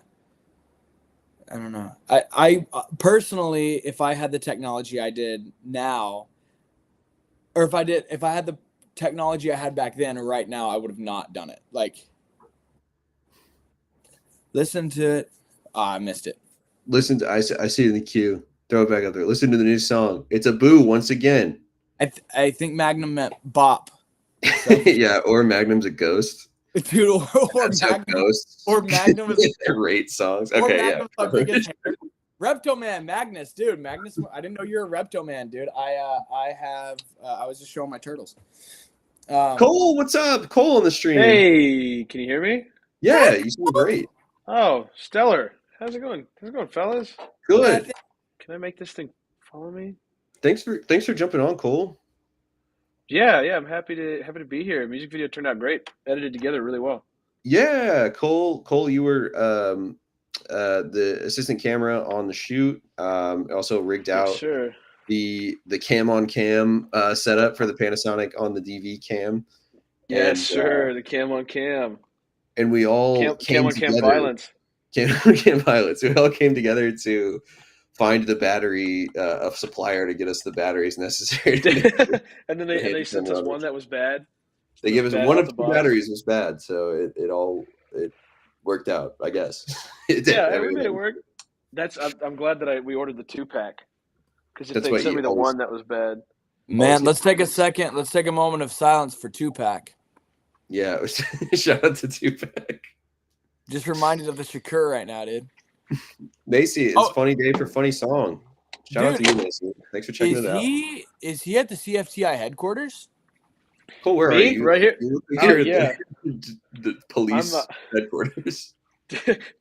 don't know. I personally, if I had the technology I did now, or if I had the technology I had back then, right now, I would have not done it. Like, listen to it. I missed it. Listen to I see it in the queue. Throw it back up there. Listen to the new song. It's a boo once again. I think Magnum meant bop. So. Yeah, or Magnum's a ghost. Dude, or Magnum is great songs. Okay, yeah. Repto Man, Magnus, dude. Magnus, I didn't know you're a Repto Man, dude. I was just showing my turtles. Cole, what's up? Cole on the stream. Hey, can you hear me? Yeah, you sound great. Oh, stellar. How's it going? How's it going, fellas? Good. Can I make this thing follow me? Thanks for jumping on, Cole. Yeah, I'm happy to be here. Music video turned out great. Edited together really well. Yeah, Cole, you were the assistant camera on the shoot. Also rigged out the cam on cam setup for the Panasonic on the DV cam. Yes, sir. The cam on cam. And we all cam on cam violence. Cam on cam violence. We all came together to find the battery of supplier to get us the batteries necessary. And then they sent us one that was bad. They gave us one of two batteries was bad, so it worked out, I guess. It did. Yeah, we made it work. I'm glad that we ordered the 2-pack, because if they sent me the one that was bad. Man, let's take a second. Let's take a moment of silence for 2-pack. Yeah, shout out to 2-pack. Just reminded of the Shakur right now, dude. Macy, it's Funny Day for Funny Song. Shout out to you, Macy. Thanks for checking it out. Is he at the CFTI headquarters? Cool, where are you? Right here. Yeah. The police headquarters.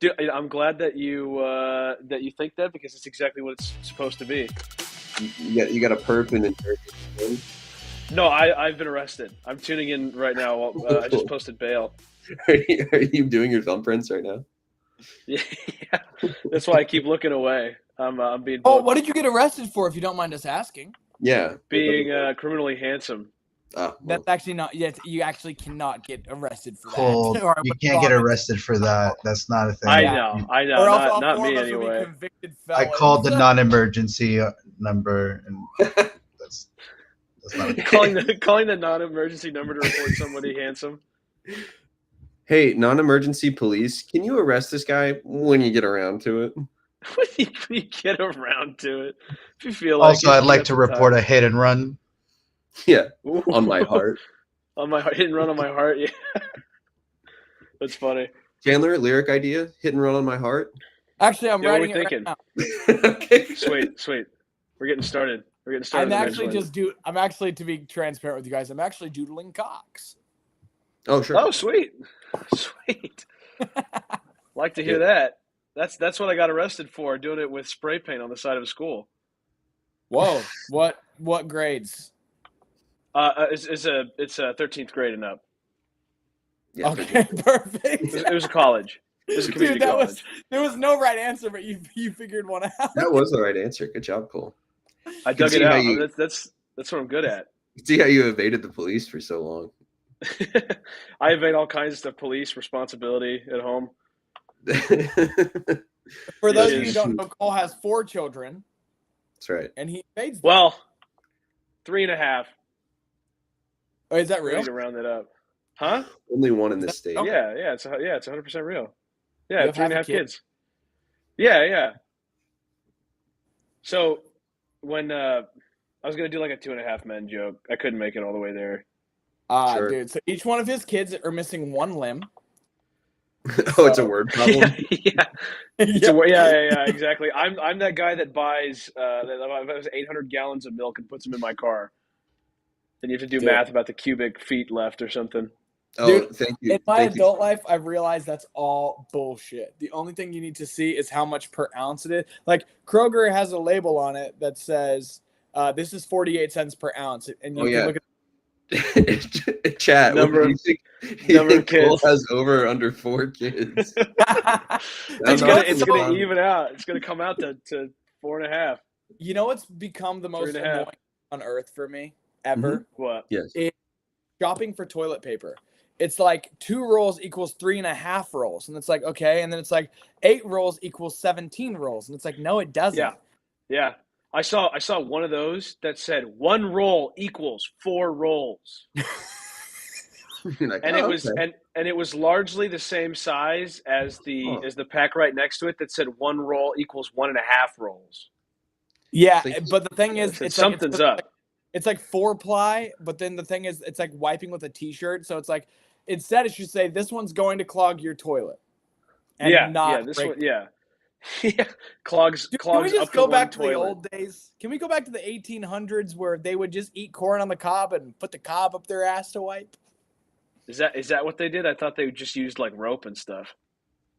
Dude, I'm glad that you think that, because it's exactly what it's supposed to be. You got a perp and No, I've been arrested. I'm tuning in right now. I just posted bail. Are you doing your thumbprints right now? Yeah, that's why I keep looking away. I'm being. What did you get arrested for, if you don't mind us asking? Yeah, being criminally handsome. Well. That's actually not. Yes, you actually cannot get arrested for that. Cool. You can't get arrested for that. That's not a thing. I know. Not me anyway. I called the non-emergency number, and that's not a thing. calling the non-emergency number to report somebody handsome. Hey, non-emergency police, can you arrest this guy when you get around to it? When you get around to it. If you feel like also, I'd like to report a hit and run. Yeah, on my heart. On my heart. Hit and run on my heart, yeah. That's funny. Chandler, lyric idea, hit and run on my heart? Actually, I'm writing it right now. Okay. Sweet. We're getting started. I'm actually, to be transparent with you guys, I'm actually doodling cocks. Oh, sure. Oh, sweet. Like to hear that. That's what I got arrested for, doing it with spray paint on the side of a school. Whoa. What grades? It's a 13th grade and up. Yeah, okay, perfect. It was a college. It was a community college. There was no right answer, but you figured one out. That was the right answer. Good job, Cole. I dug it out. That's what I'm good at. See how you evaded the police for so long. I evade all kinds of stuff. Police, responsibility at home. For those of you who don't know, Cole has 4 children. That's right. And he evades them. Well, 3.5. Oh, is that real? I need to round that up. Huh? Only one in this state. Yeah, it's 100% real. Yeah, You have 3.5 half a kid? kids. Yeah. So when I was gonna do like a 2.5 Men joke, I couldn't make it all the way there. Sure. Dude. So each one of his kids are missing one limb. Oh, it's a word problem. Yeah. Yeah, exactly. I'm that guy that buys 800 gallons of milk and puts them in my car. Then you have to do math about the cubic feet left or something. Oh, Dude, thank you. In my adult life, I've realized that's all bullshit. The only thing you need to see is how much per ounce it is. Like Kroger has a label on it that says this is 48 cents per ounce, and you can look at chat. Number What do you think Cole has over or under 4 kids? It's gonna even out. It's gonna come out to 4.5. You know what's become the most annoying on earth for me ever? Mm-hmm. What? Yes. It's shopping for toilet paper. It's like 2 rolls equals 3.5 rolls, and it's like okay, and then it's like 8 rolls equals 17 rolls, and it's like no, it doesn't. Yeah. I saw one of those that said 1 roll equals 4 rolls. Like, and it was largely the same size as the pack right next to it that said 1 roll equals 1.5 rolls. Yeah, but the thing is, it's something's up. It's like 4-ply, but then the thing is, it's like wiping with a t-shirt. So it's like instead it should say this one's going to clog your toilet. And this one, yeah. Clogs. Can we just go back to the old days? Can we go back to the 1800s where they would just eat corn on the cob and put the cob up their ass to wipe? Is that what they did? I thought they just used like rope and stuff.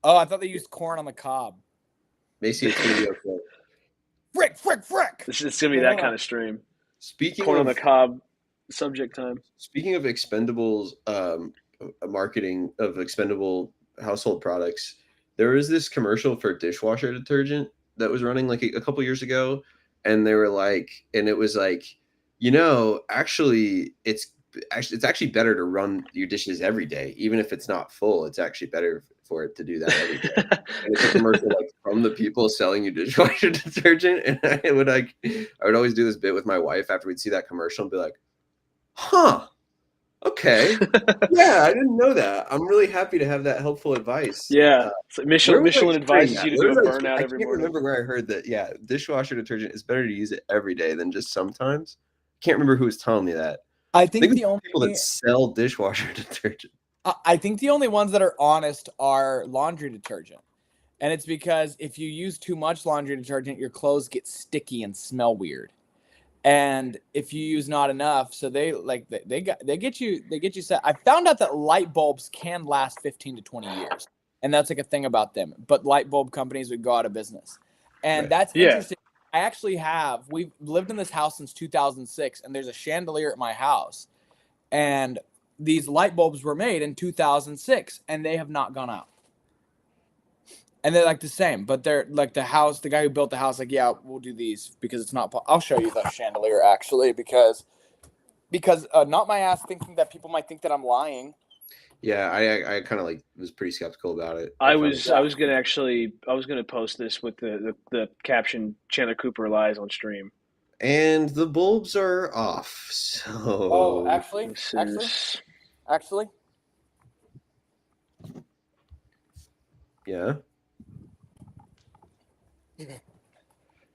Oh, I thought they used corn on the cob. Macy, it's gonna be okay. Frick! It's gonna be that kind of stream. Speaking corn of on the cob, subject time. Speaking of Expendables, marketing of expendable household products, there was this commercial for dishwasher detergent that was running like a couple years ago, and they were like, and it was like, actually, it's actually better to run your dishes every day, even if it's not full. It's actually better for it to do that every day. And it's a commercial like from the people selling you dishwasher detergent, and I would always do this bit with my wife after we'd see that commercial and be like, "Huh, okay, yeah, I didn't know that. I'm really happy to have that helpful advice." Yeah, Michelin advises you to do a burnout every morning. I can't remember where I heard that. Yeah, dishwasher detergent is better to use it every day than just sometimes. Can't remember who was telling me that. I think the only people that sell dishwasher detergent. I think the only ones that are honest are laundry detergent. And it's because if you use too much laundry detergent, your clothes get sticky and smell weird. And if you use not enough, so they get you set. I found out that light bulbs can last 15 to 20 years. And that's like a thing about them. But light bulb companies would go out of business. And that's interesting. We've lived in this house since 2006, and there's a chandelier at my house. And these light bulbs were made in 2006, and they have not gone out. And they're like the same, but they're like the guy who built the house, like, yeah, we'll do these because it's not, I'll show you the chandelier actually, because not my ass thinking that people might think that I'm lying. Yeah, I kind of was pretty skeptical about it. I was gonna post this with the caption "Chandler Cooper lies on stream," and the bulbs are off. So actually, yeah.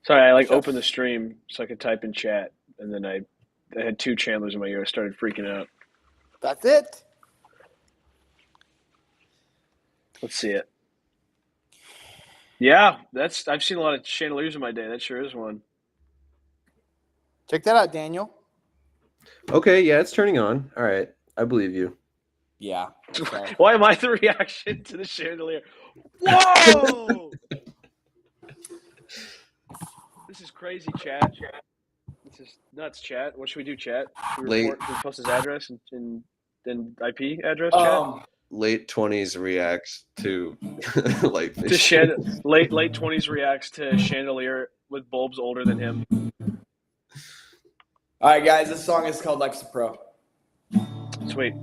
Sorry, I opened the stream so I could type in chat, and then I had 2 Chandlers in my ear. I started freaking out. That's it. Let's see it. Yeah, I've seen a lot of chandeliers in my day. That sure is one. Check that out, Daniel. Okay, yeah, it's turning on. All right, I believe you. Yeah. Okay. Why am I the reaction to the chandelier? Whoa! This is crazy, chat. This is nuts, chat. What should we do, chat? Should we post his address and then IP address, chat? Late 20s reacts to late 20s reacts to chandelier with bulbs older than him. All right, guys, this song is called Lexapro. Sweet.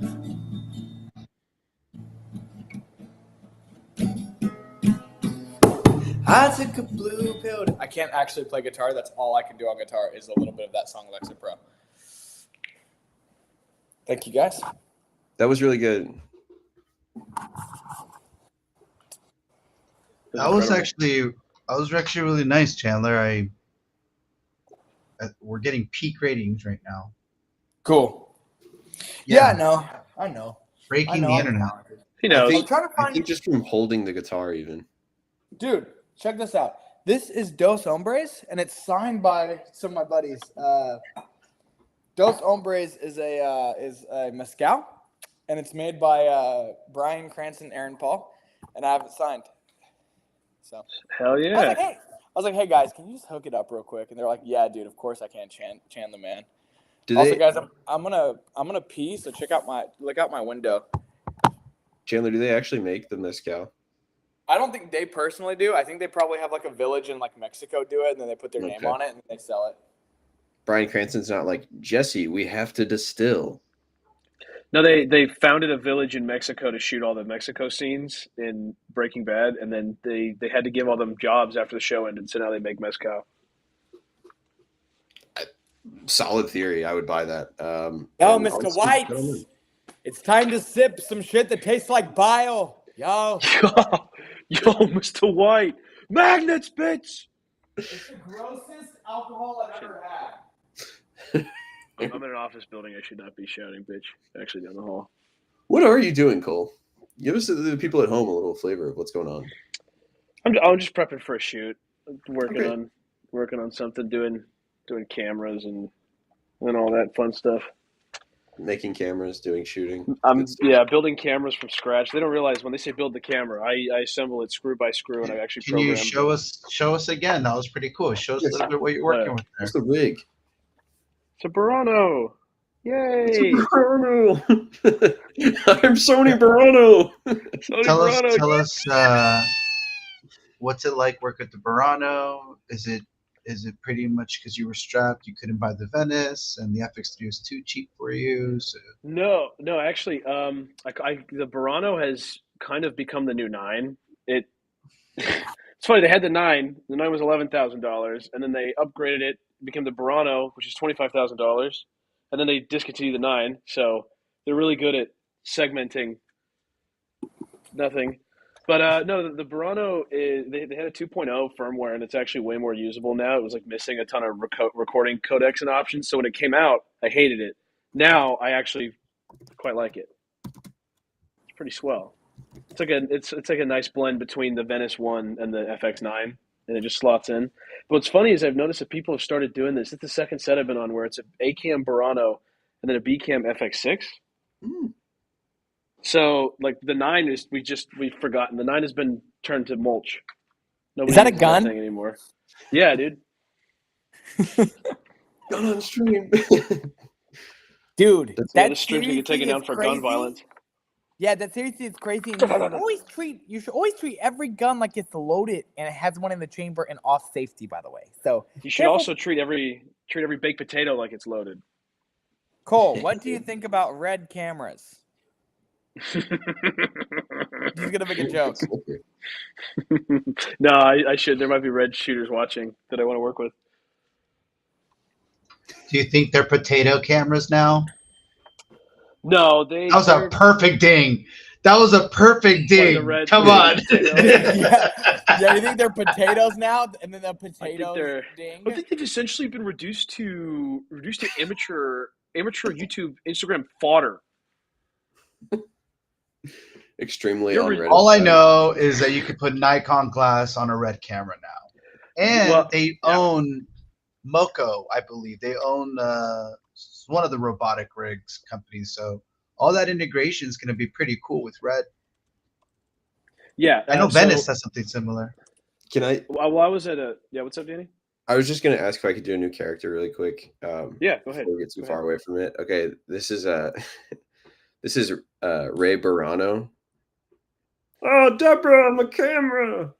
I took a blue pill. I can't actually play guitar. That's all I can do on guitar is a little bit of that song Lexapro. Thank you, guys. That was really good. That was actually really nice, Chandler. We're getting peak ratings right now. Cool. Yeah, I know. Breaking I know the I'm internet. talented. He knows. I trying to find- think just from holding the guitar, even. Dude, check this out. This is Dos Hombres, and it's signed by some of my buddies. Dos Hombres is a mezcal, and it's made by Brian Cranston, Aaron Paul, and I have it signed. So Hell yeah. I was like, hey guys, can you just hook it up real quick? And they're like, yeah, dude, of course I can. Chan the man. Guys, I'm gonna pee. So look out my window. Chandler, do they actually make the mezcal? I don't think they personally do. I think they probably have like a village in like Mexico do it, and then they put their name on it and they sell it. Brian Cranston's not like, Jesse, we have to distill. No, they founded a village in Mexico to shoot all the Mexico scenes in Breaking Bad, and then they had to give all them jobs after the show ended, so now they make mezcal. Solid theory. I would buy that. Yo, Mr. White, it's time to sip some shit that tastes like bile. Yo, Mr. White, magnets, bitch. It's the grossest alcohol I've ever had. I'm in an office building. I should not be shouting, bitch. Actually, down the hall. What are you doing, Cole? Give us the people at home a little flavor of what's going on. I'm just prepping for a shoot. Working on something, doing cameras and all that fun stuff. Making cameras, doing shooting. Building cameras from scratch. They don't realize when they say build the camera, I assemble it screw by screw, and I actually program. Can you show us again? That was pretty cool. Show us a little bit what you're working with there. What's the rig? It's a Burano. Yay! It's a Burano. I'm Sony Burano. Tell us what's it like work at the Burano? Is it pretty much because you were strapped, you couldn't buy the Venice, and the FX3 was too cheap for you? So. No, actually, the Burano has kind of become the new 9. It's funny, they had the 9. The 9 was $11,000, and then they upgraded it, became the Burano, which is $25,000, and then they discontinued the 9. So they're really good at segmenting nothing. But no, the Burano they had a 2.0 firmware, and it's actually way more usable now. It was like missing a ton of recording codecs and options. So when it came out, I hated it. Now I actually quite like it. It's pretty swell. It's like a nice blend between the Venice 1 and the FX9, and it just slots in. But what's funny is I've noticed that people have started doing this. It's the second set I've been on where it's an A-cam Burano and then a B-cam FX6. Mm. So, like, the 9 we've forgotten. The 9 has been turned to mulch. Nobody Is that a uses gun? thing anymore. Yeah, dude. Gun on stream. Dude, That streams get taken down for gun violence. Yeah, that seriously is crazy. And you should always treat every gun like it's loaded and it has one in the chamber and off safety, by the way. So you should also treat every baked potato like it's loaded. Cole, what do you think about red cameras? He's gonna make a joke. No, I should. There might be red shooters watching that I want to work with. Do you think they're potato cameras now? No, That was a perfect ding. Come on. Yeah, you think they're potatoes now, and then the potatoes ding? I think they've essentially been reduced to amateur YouTube, Instagram fodder. Extremely on Reddit. All I know is that you could put Nikon glass on a red camera now, and they own Moco, I believe. They own one of the robotic rigs companies, so all that integration is going to be pretty cool with Red. Yeah, I know Venice has something similar. Can I? Well, I was at what's up, Danny? I was just going to ask if I could do a new character really quick. Yeah, go ahead. Before we get too far away from it. Okay, this is Ray Burano. Oh, Deborah on the camera.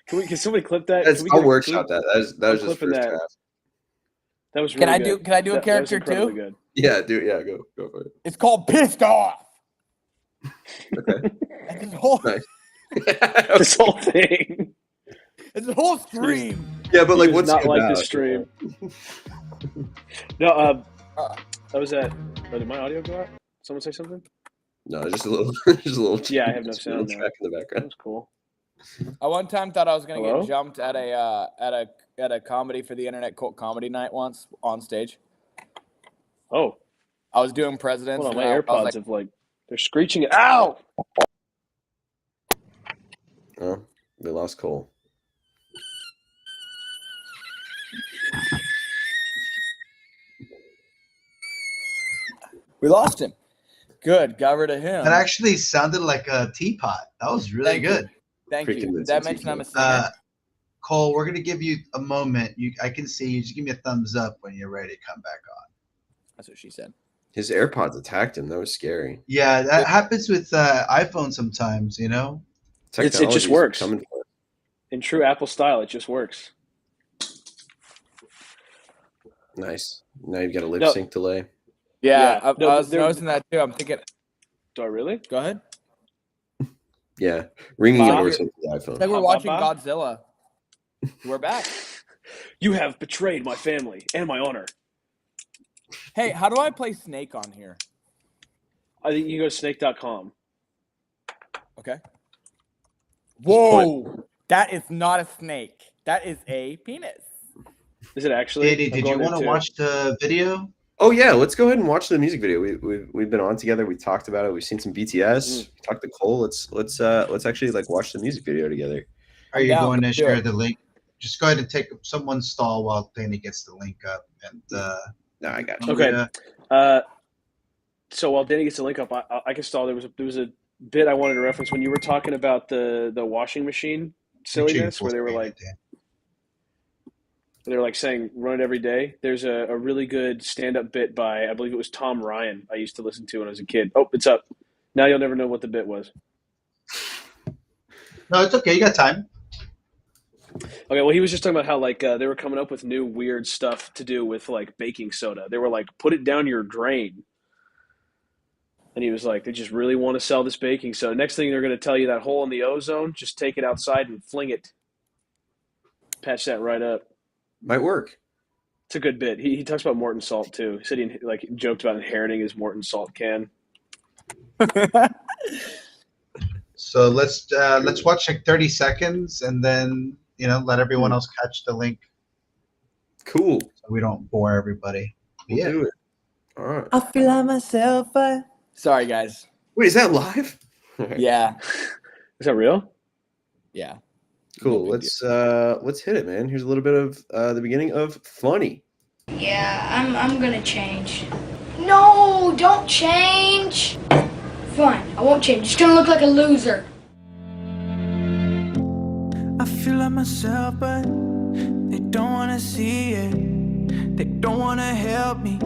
Can somebody clip that? I'll workshop that. That was just first draft. That was really good. Can I do a character too? Good. Yeah, go for it. It's called Pissed Off. Okay. This whole this whole thing. It's a whole stream. Yeah, but like, what's not like about? this stream? No, that was at. Did my audio go out? Someone say something? No, just a little, just a little. Yeah, I have no just a little sound now. track in the That background. was cool. I one time thought I was gonna Hello? get jumped at a Comedy for the Internet cult comedy night once on stage. Oh, I was doing presidents. hold on. and My I was AirPods like, have they're screeching. Ow! Oh, they lost Cole. we lost him. Good, got rid of him. That actually sounded like a teapot. That was really Thank you. good. Thank you. Freaking Did that mention I'm a singer? Cole, we're gonna give you a moment. I can see you. Just give me a thumbs up when you're ready to come back on. That's what she said. His AirPods attacked him. That was scary. Yeah, that happens with iPhone sometimes. You know. It just Technology's works. coming for it. In true Apple style, it just works. Nice. Now you've got a lip No. sync delay. Yeah, Yeah. I was noticing that too. I'm thinking, Do I really? go ahead. Yeah, ringing Wow. endorsement for the It's like iPhone. we're watching Ba-ba-ba. Godzilla. We're back. You have betrayed my family and my honor. Hey, how do I play Snake on here? I think you go to snake.com. Okay. Whoa, that is not a snake. That is a penis. Is it actually? Katie, I'm did you going want to into- watch the video? Oh yeah, let's go ahead and watch the music video. We've been on together. We talked about it. We've seen some BTS. We talked to Cole. Let's actually like watch the music video together. Are you down, going to let's do share it. the link? Just go ahead and take someone's stall while Danny gets the link up. And No, I got you. Okay. So while Danny gets the link up, I can stall. There was a bit I wanted to reference when you were talking about the washing machine silliness, where they were like saying run it every day. There's a really good stand-up bit by, I believe it was Tom Ryan, I used to listen to when I was a kid. Oh, it's up. Now you'll never know what the bit was. No, it's okay. You got time. Okay, well, he was just talking about how like they were coming up with new weird stuff to do with like baking soda. They were like, put it down your drain. And he was like, they just really want to sell this baking soda. Next thing they're going to tell you, that hole in the ozone, just take it outside and fling it. Patch that right up. Might work. It's a good bit. He talks about Morton Salt too. He said he like joked about inheriting his Morton Salt can. So let's watch like 30 seconds and then let everyone else catch the link Cool. so we don't bore everybody. We'll do it. All right. I feel like myself. Sorry, guys. Wait, is that live? Yeah. Is that real? Yeah. Cool. No big Let's hit it, man. Here's a little bit of the beginning of Funny. Yeah, I'm gonna change. No, don't change. Fine, I won't change. Just gonna look like a loser. I feel like myself, but they don't wanna see it. They don't wanna help me.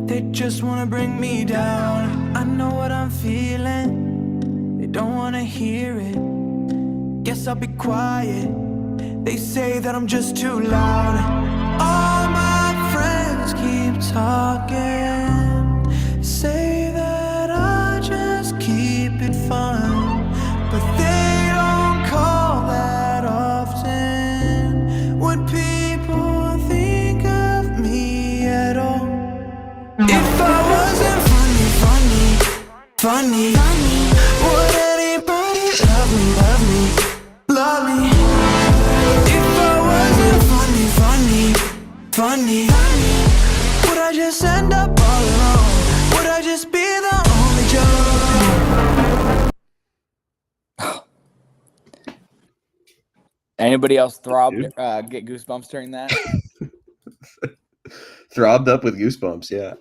They just wanna bring me down. I know what I'm feeling. They don't wanna hear it. Guess I'll be quiet. They say that I'm just too loud. All my friends keep talking, say that I just keep it fun, but they don't call that often. Would people think of me at all? If I wasn't funny, would anybody love me? If I wasn't funny, would I just end up all alone? Would I just be the only joke? Anybody else get goosebumps during that? Throbbed up with goosebumps. Yeah.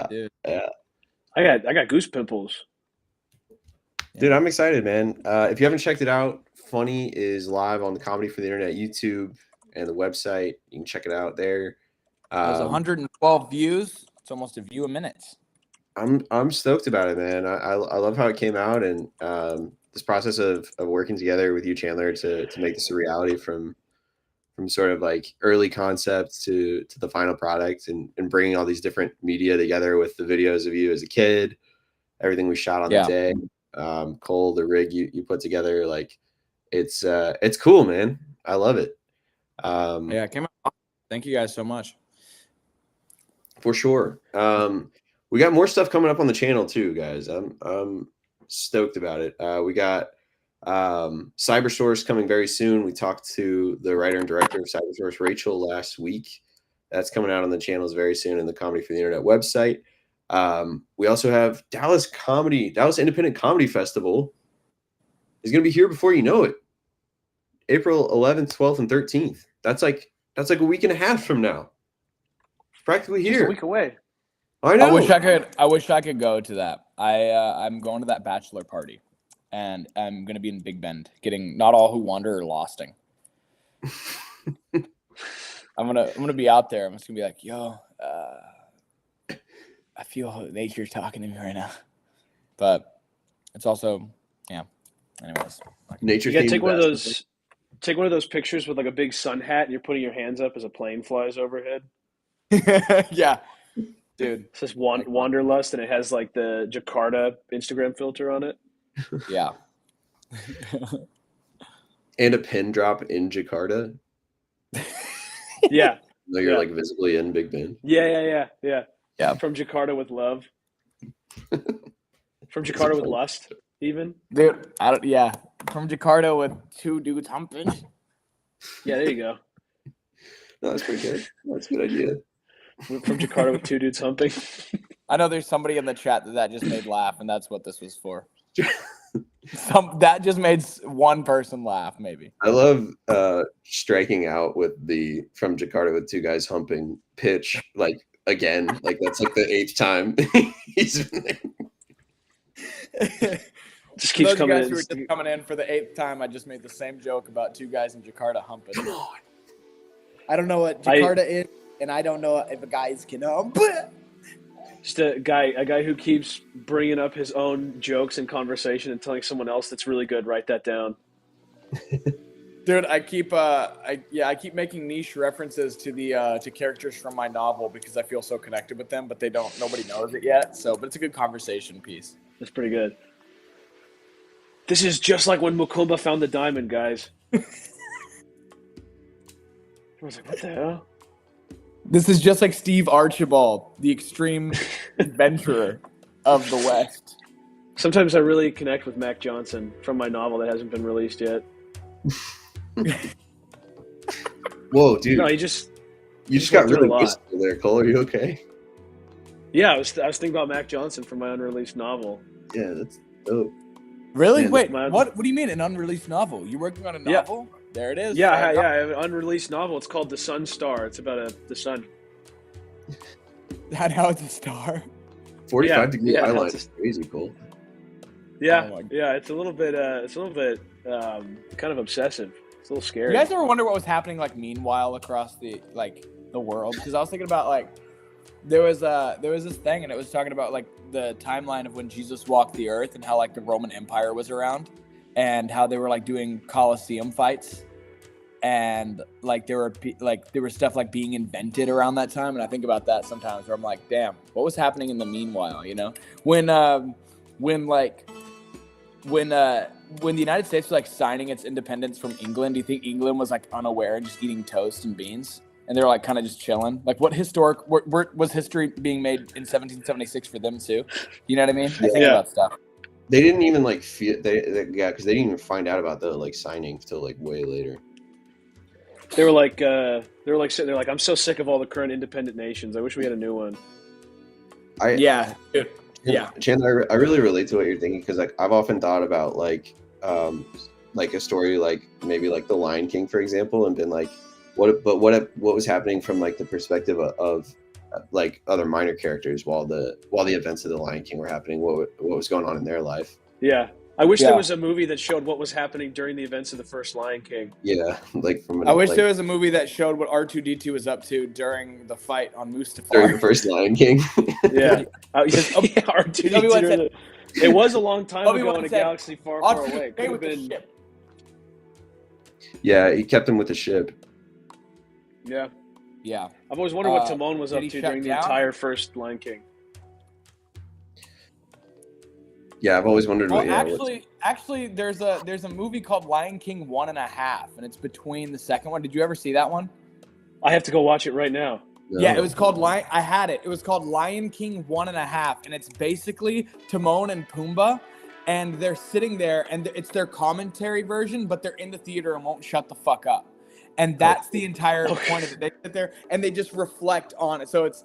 Dude. Yeah. I got goose pimples. Dude, I'm excited, man. If you haven't checked it out, Funny is live on the Comedy for the Internet YouTube and the website. You can check it out there. There's 112 views. It's almost a view a minute. I'm stoked about it, man. I love how it came out, and this process of working together with you, Chandler, to make this a reality from sort of like early concepts to the final product, and bringing all these different media together with the videos of you as a kid, everything we shot on the day, Cole, the rig you put together, like it's cool, man. I love it. Yeah, it came out. Thank you guys so much. For sure. We got more stuff coming up on the channel too, guys. I'm stoked about it. We got Cybersource coming very soon. We talked to the writer and director of Cybersource, Rachel, last week. That's coming out on the channels very soon in the Comedy for the Internet website. We also have Dallas Independent Comedy Festival is going to be here before you know it. April 11th, 12th, and 13th. That's like a week and a half from now. It's practically here. Just a week away. I know. I wish I could go to that. I'm going to that bachelor party, and I'm going to be in Big Bend, getting Not All Who Wander are Losting. I'm gonna be out there. I'm just gonna be like, yo, I feel nature's talking to me right now. But it's also, yeah. Anyways, nature. You gotta take one of those pictures with like a big sun hat, and you're putting your hands up as a plane flies overhead. Yeah, dude. It says Wanderlust, and it has like the Jakarta Instagram filter on it. Yeah. And a pin drop in Jakarta. Yeah. So you're like visibly in Big Bend. Yeah. Yeah. From Jakarta with love. From Jakarta with lust, even. Dude, from Jakarta with two dudes humping. Yeah, there you go. No, that's pretty good. That's a good idea. From Jakarta with two dudes humping. I know there's somebody in the chat that just made laugh, and that's what this was for. That just made one person laugh, maybe. I love striking out with the from Jakarta with two guys humping pitch, like again, like that's like the 8th time he's been there. Just keeps coming in. Who are just coming in for the 8th time. I just made the same joke about two guys in Jakarta humping. Come on. I don't know what Jakarta is, and I don't know if guys can hump. Just a guy who keeps bringing up his own jokes in conversation and telling someone else that's really good. Write that down. Dude, I keep making niche references to the to characters from my novel because I feel so connected with them, but nobody knows it yet. But it's a good conversation piece. That's pretty good. This is just like when Mukumba found the diamond, guys. I was like, what the hell? This is just like Steve Archibald, the extreme adventurer of the West. Sometimes I really connect with Mac Johnson from my novel that hasn't been released yet. Whoa, dude! No, you just got really wistful there, Cole. Are you okay? Yeah, I was thinking about Mac Johnson from my unreleased novel. Yeah, that's dope. Really? Man, wait, what do you mean an unreleased novel? You're working on a novel? Yeah. There it is. Yeah, I have an unreleased novel. It's called The Sun Star. It's about the sun. How it's a star? 45-degree eyeline is crazy, Cole. Yeah, it's a little bit kind of obsessive. It's a little scary. You guys ever wonder what was happening like meanwhile across the world? Because I was thinking about like there was this thing and it was talking about like the timeline of when Jesus walked the earth and how like the Roman Empire was around and how they were like doing Colosseum fights and like there were stuff like being invented around that time, and I think about that sometimes where I'm like, damn, what was happening in the meanwhile? You know, when the United States was like signing its independence from England, do you think England was like unaware and just eating toast and beans? And they were like kind of just chilling. Like what was history being made in 1776 for them too? You know what I mean? I think about stuff. They didn't even like feel because they didn't even find out about the like signing till like way later. They were like I'm so sick of all the current independent nations. I wish we had a new one. Chandler, I really relate to what you're thinking because like I've often thought about like a story like maybe like The Lion King, for example, and been like, what was happening from like the perspective of like other minor characters while the events of The Lion King were happening, what was going on in their life. Yeah. I wish there was a movie that showed what was happening during the events of the first Lion King. Yeah, like I wish there was a movie that showed what R2-D2 was up to during the fight on Mustafar. During the first Lion King. Yeah. R2-D2. It was a long time ago in a galaxy far, far away. Could have been. Yeah, he kept him with the ship. Yeah. Yeah. I've always wondered what Timon was up to during the entire first Lion King. Yeah, I've always wondered. Actually, there's a movie called Lion King 1.5, and it's between the second one. Did you ever see that one? I have to go watch it right now. Yeah, it No. was called Lion. I had it. It was called Lion King 1.5, and it's basically Timon and Pumbaa, and they're sitting there, and it's their commentary version, but they're in the theater and won't shut the fuck up, and that's the entire point of it. They sit there and they just reflect on it. So it's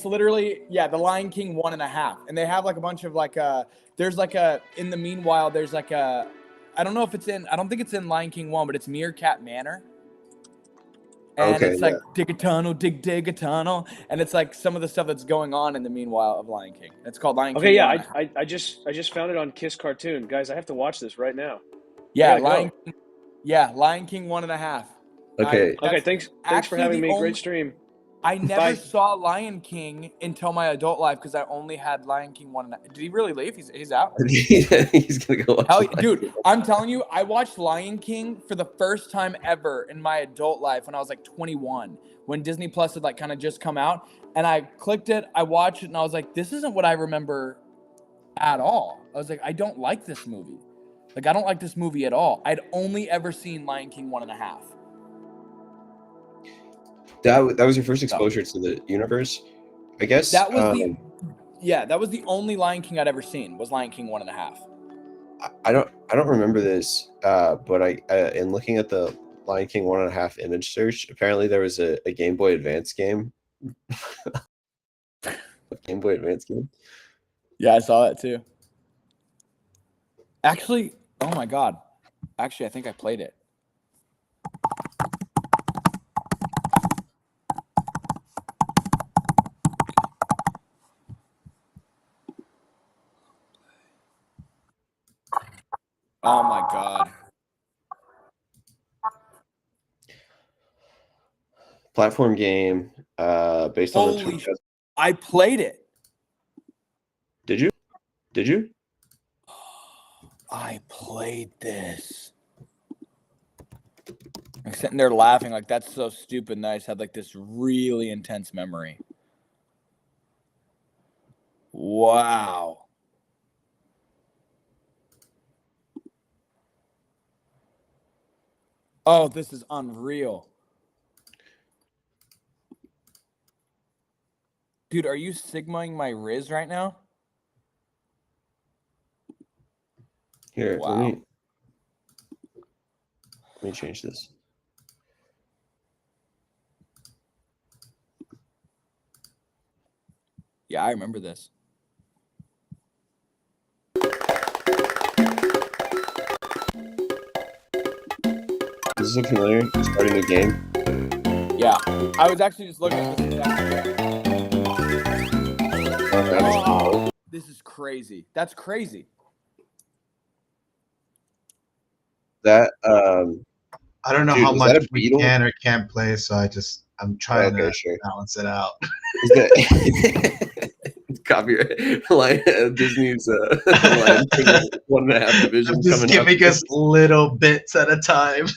literally the Lion King 1.5, and they have like a bunch of like there's like a in the meanwhile there's like a I don't know if it's in I don't think it's in Lion King 1, but it's Meerkat Manor. And it's like dig a tunnel, dig a tunnel, and it's like some of the stuff that's going on in the meanwhile of Lion King. It's called Lion King. Okay, yeah, I just found it on Kiss Cartoon, guys. I have to watch this right now. Yeah, Lion King 1.5. Okay. Okay, thanks for having me. Great stream. I never saw Lion King until my adult life because I only had Lion King 1.5. Did he really leave? He's out. He's gonna go watch. Dude, I'm telling you, I watched Lion King for the first time ever in my adult life when I was like 21, when Disney Plus had like kind of just come out, and I clicked it, I watched it, and I was like, this isn't what I remember at all. I was like, I don't like this movie. Like, I don't like this movie at all. I'd only ever seen Lion King 1.5. That was your first exposure to the universe, I guess. That was that was the only Lion King I'd ever seen, was Lion King 1.5. I don't remember this, but I in looking at the Lion King 1.5 image search, apparently there was a Game Boy Advance game. Game Boy Advance game. Yeah, I saw that too. Actually, oh my god. Actually, I think I played it. Oh my god. Platform game based on the I played it. Did you? I played this. I'm sitting there laughing like that's so stupid, and I just had like this really intense memory. Wow. Oh, this is unreal. Dude, are you sigmaing my Riz right now? Here, wow. Let me change this. Yeah, I remember this. Does this look familiar? Starting the game? Yeah. I was actually just looking at this. Oh, this is crazy. That's crazy. I don't know how much we Beetle? can or can't play, so I'm trying to balance it out. Is that copyright Disney's Lion King 1.5 division just coming giving up. us little bits at a time.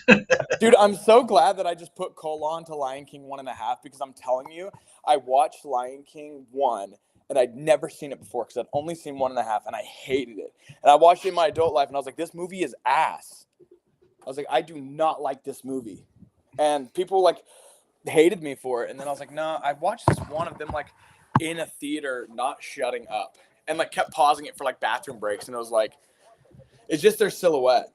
Dude, I'm so glad that I just put colon to Lion King 1.5 because I'm telling you, I watched Lion King 1 and I'd never seen it before because I'd only seen 1.5 and I hated it. And I watched it in my adult life and I was like, this movie is ass. I was like, I do not like this movie. And people like hated me for it. And then I was like, no, I watched this one of them like in a theater, not shutting up, and like kept pausing it for like bathroom breaks. And it was like, it's just their silhouette.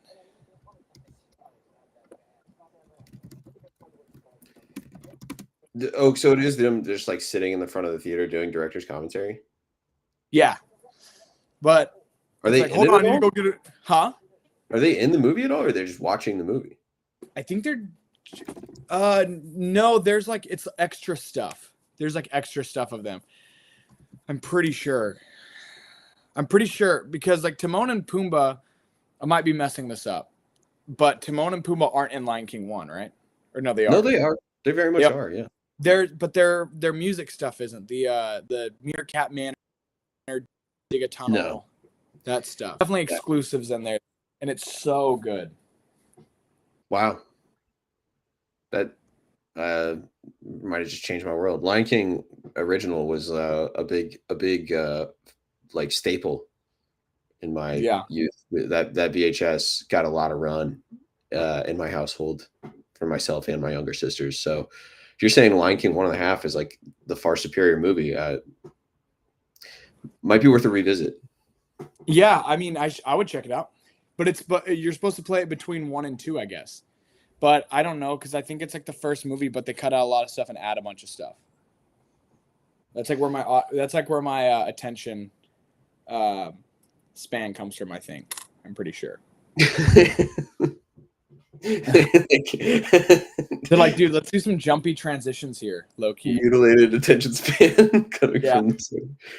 Oh, so it is them just like sitting in the front of the theater doing director's commentary? Yeah. But are they like, hold on, I need to go get it. Huh? Are they in the movie at all, or they're just watching the movie? I think they're no, there's like it's extra stuff. There's like extra stuff of them. I'm pretty sure because like Timon and Pumbaa, I might be messing this up, but Timon and Pumbaa aren't in Lion King 1, right? Or no, they are. No, they are. They very much are, yeah. Their music stuff isn't. The Meerkat Manor, Dig a Tunnel, no. That stuff. Definitely exclusives in there, and it's so good. Wow. That might have just changed my world. Lion King original was a big like staple in my youth. That VHS got a lot of run in my household for myself and my younger sisters. So if you're saying Lion King 1.5 is like the far superior movie, might be worth a revisit. Yeah, I mean, I would check it out, but you're supposed to play it between 1 and 2, I guess. But I don't know, because I think it's like the first movie, but they cut out a lot of stuff and add a bunch of stuff. That's like where my attention span comes from, I think. I'm pretty sure. They're like, dude, let's do some jumpy transitions here, low key. Mutilated attention span coming from this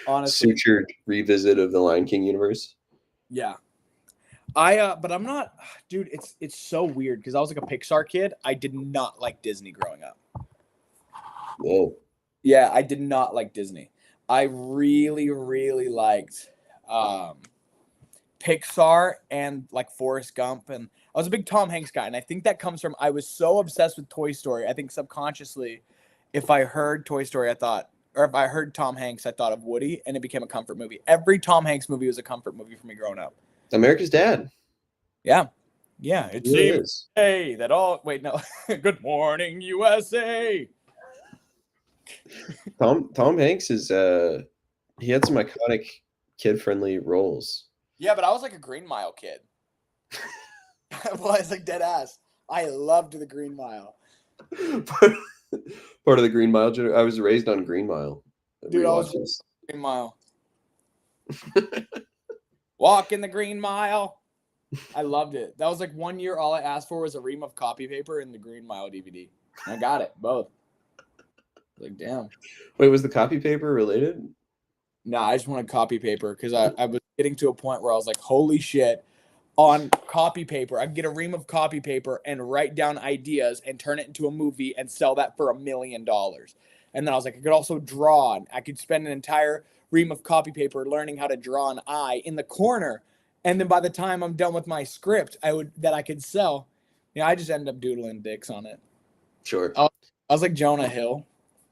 honestly sutured revisit of the Lion King universe. Yeah. But I'm not, dude, it's so weird because I was like a Pixar kid. I did not like Disney growing up. Whoa. Yeah, I did not like Disney. I really, really liked Pixar and like Forrest Gump, and I was a big Tom Hanks guy, and I think that comes from I was so obsessed with Toy Story. I think subconsciously, if I heard Toy Story, if I heard Tom Hanks, I thought of Woody, and it became a comfort movie. Every Tom Hanks movie was a comfort movie for me growing up. America's Dad. Yeah. It seems hey that all wait no. Good morning, USA. Tom Hanks is he had some iconic kid-friendly roles. Yeah, but I was like a Green Mile kid. I was like dead ass. I loved the Green Mile. Part of the Green Mile. I was raised on Green Mile. Dude, I was Green Mile. Walk in the Green Mile. I loved it. That was like 1 year. All I asked for was a ream of copy paper and the Green Mile DVD. I got it, both. Like, damn. Wait, was the copy paper related? No, I just wanted copy paper because I was getting to a point where I was like, holy shit, on copy paper. I could get a ream of copy paper and write down ideas and turn it into a movie and sell that for $1 million. And then I was like, I could also draw. And I could spend an entire ream of copy paper learning how to draw an eye in the corner. And then by the time I'm done with my script, I could sell. I just ended up doodling dicks on it. Sure. I was like Jonah Hill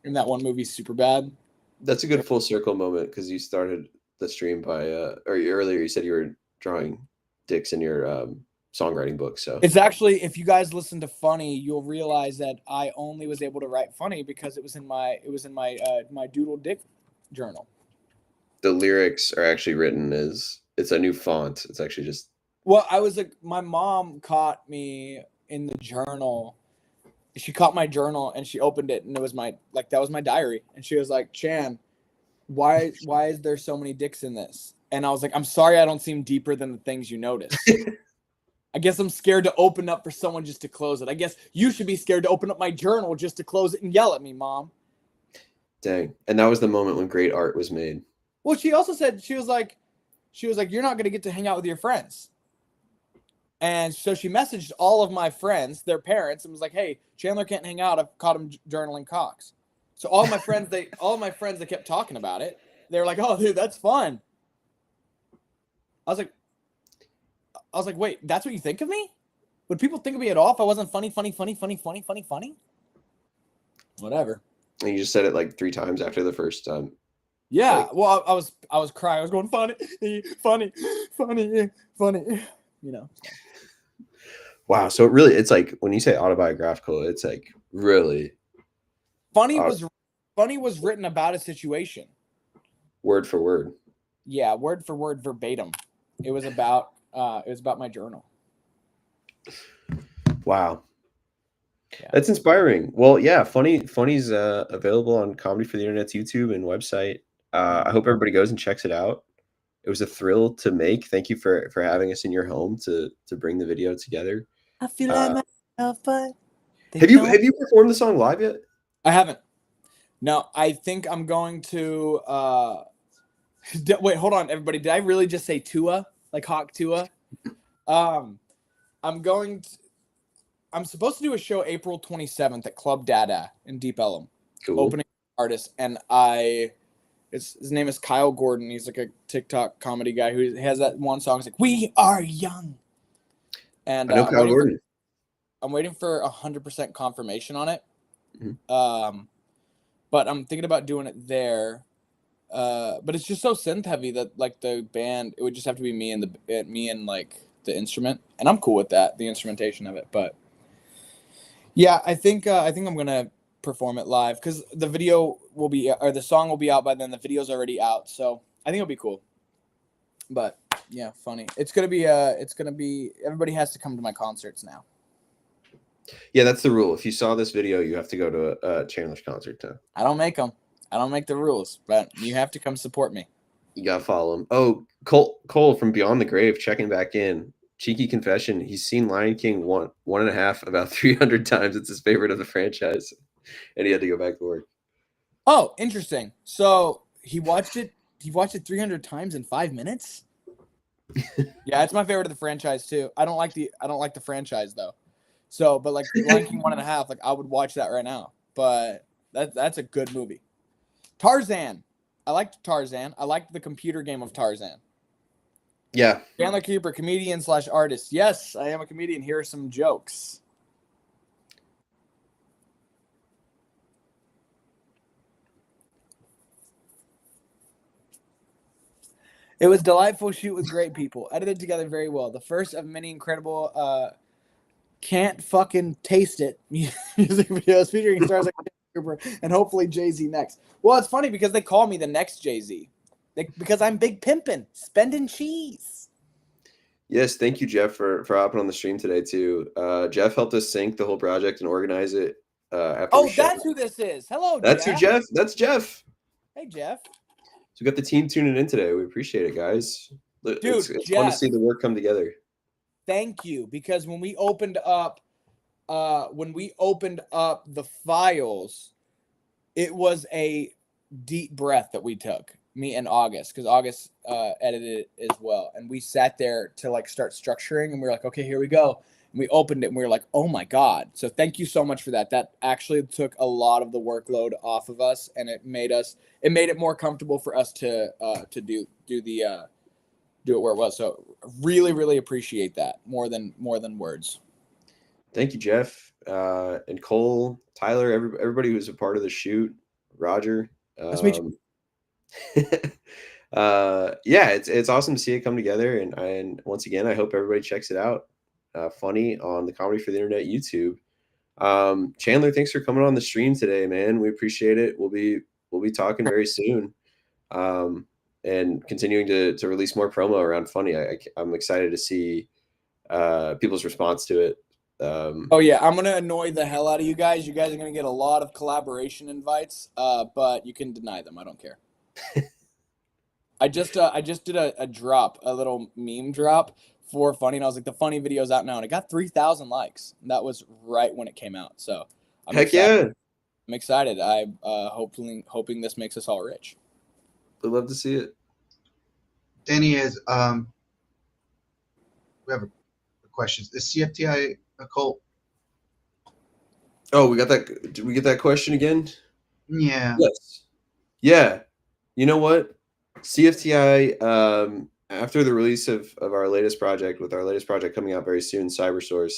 in that one movie, Superbad. That's a good full circle moment because you started the stream by, or earlier you said you were drawing dicks in your songwriting book. So it's actually, if you guys listen to Funny, you'll realize that I only was able to write Funny because it was in my my doodle dick journal. The lyrics are actually written as it's a new font. It's actually just. Well, I was like, my mom caught me in the journal. She caught my journal and she opened it and it was that was my diary. And she was like, Chan, why is there so many dicks in this? And I was like, I'm sorry, I don't seem deeper than the things you notice. I guess I'm scared to open up for someone just to close it. I guess you should be scared to open up my journal just to close it and yell at me, Mom. Dang. And that was the moment when great art was made. Well, she also said, she was like, you're not going to get to hang out with your friends. And so she messaged all of my friends, their parents, and was like, hey, Chandler can't hang out. I've caught him journaling cocks. So all my friends, they kept talking about it. They were like, oh, dude, that's fun. I was like, wait, that's what you think of me? Would people think of me at all if I wasn't funny? Whatever. And you just said it like 3 times after the first time. Yeah. Like, well, I was crying. I was going funny. You know. Wow. So it's like when you say autobiographical, it's like really Funny was written about a situation. Word for word. Yeah, word for word, verbatim. It was about my journal. Wow. Yeah. That's inspiring. Well, yeah, Funny's available on Comedy for the Internet's YouTube and website. I hope everybody goes and checks it out. It was a thrill to make. Thank you for having us in your home to bring the video together. I feel like myself, but have you performed the song live yet? I haven't. No, I think I'm going to wait, hold on, everybody. Did I really just say Tua? Like Hawk Tua? I'm supposed to do a show April 27th at Club Dada in Deep Ellum. Cool. Opening artist. And his name is Kyle Gordon. He's like a TikTok comedy guy who has that one song. It's like, We Are Young. And I know Kyle Gordon. I'm waiting for 100% confirmation on it. Mm-hmm. But I'm thinking about doing it there. But it's just so synth heavy that like the band, it would just have to be me and like the instrument, and I'm cool with that, the instrumentation of it. But yeah, I think I'm gonna perform it live because the video will be, or the song will be out by then. The video's already out, so I think it'll be cool. But yeah, funny. It's gonna be everybody has to come to my concerts now. Yeah, that's the rule. If you saw this video, you have to go to a Chandler's concert too. I don't make them. I don't make the rules, but you have to come support me. You gotta follow him. Oh, Cole from Beyond the Grave checking back in. Cheeky confession: he's seen Lion King one and a half about 300 times. It's his favorite of the franchise, and he had to go back to work. Oh, interesting. So he watched it. He watched it 300 times in 5 minutes. Yeah, it's my favorite of the franchise too. I don't like the franchise though. So, but like Lion King 1.5, like I would watch that right now. But that's a good movie. Tarzan. I liked Tarzan. I liked the computer game of Tarzan. Yeah. Chandler Cooper, comedian/artist. Yes, I am a comedian. Here are some jokes. It was delightful shoot with great people. Edited together very well. The first of many incredible can't fucking taste it music videos featuring stars like Cooper and hopefully Jay-Z next. Well, it's funny because they call me the next Jay-Z. Because I'm big pimpin', spending cheese. Yes, thank you, Jeff, for hopping on the stream today too. Jeff helped us sync the whole project and organize it. After That's who this is. Hello, that's Jeff. who Jeff. That's Jeff. Hey, Jeff. So we got the team tuning in today. We appreciate it, guys. Dude, it's fun to see the work come together. Thank you, because when we opened up the files, it was a deep breath that we took. Me and August, because August edited it as well, and we sat there to like start structuring, and we were like, okay, here we go. And we opened it, and we were like, oh my god! So thank you so much for that. That actually took a lot of the workload off of us, and it made it more comfortable for us to do it where it was. So really, really appreciate that more than words. Thank you, Jeff, and Cole, Tyler, everybody who's a part of the shoot, Roger. Nice to meet you. Yeah, it's awesome to see it come together, and once again, I hope everybody checks it out. Funny on the Comedy for the Internet YouTube. Chandler, thanks for coming on the stream today, man. We appreciate it. We'll be talking very soon, and continuing to release more promo around Funny. I'm excited to see people's response to it. Oh yeah, I'm gonna annoy the hell out of you guys. You guys are gonna get a lot of collaboration invites, but you can deny them. I don't care. I just did a drop, a little meme drop for Funny, and I was like, the Funny video's out now, and it got 3,000 likes. And that was right when it came out. So I'm Heck excited. yeah. I'm excited. I'm hoping this makes us all rich. I'd love to see it. Danny is we have a question. Is CFTI a cult? Oh, we got that. Did we get that question again? Yeah. Yes. Yeah. You know what? CFTI, after the release of our latest project, with our latest project coming out very soon, CyberSource,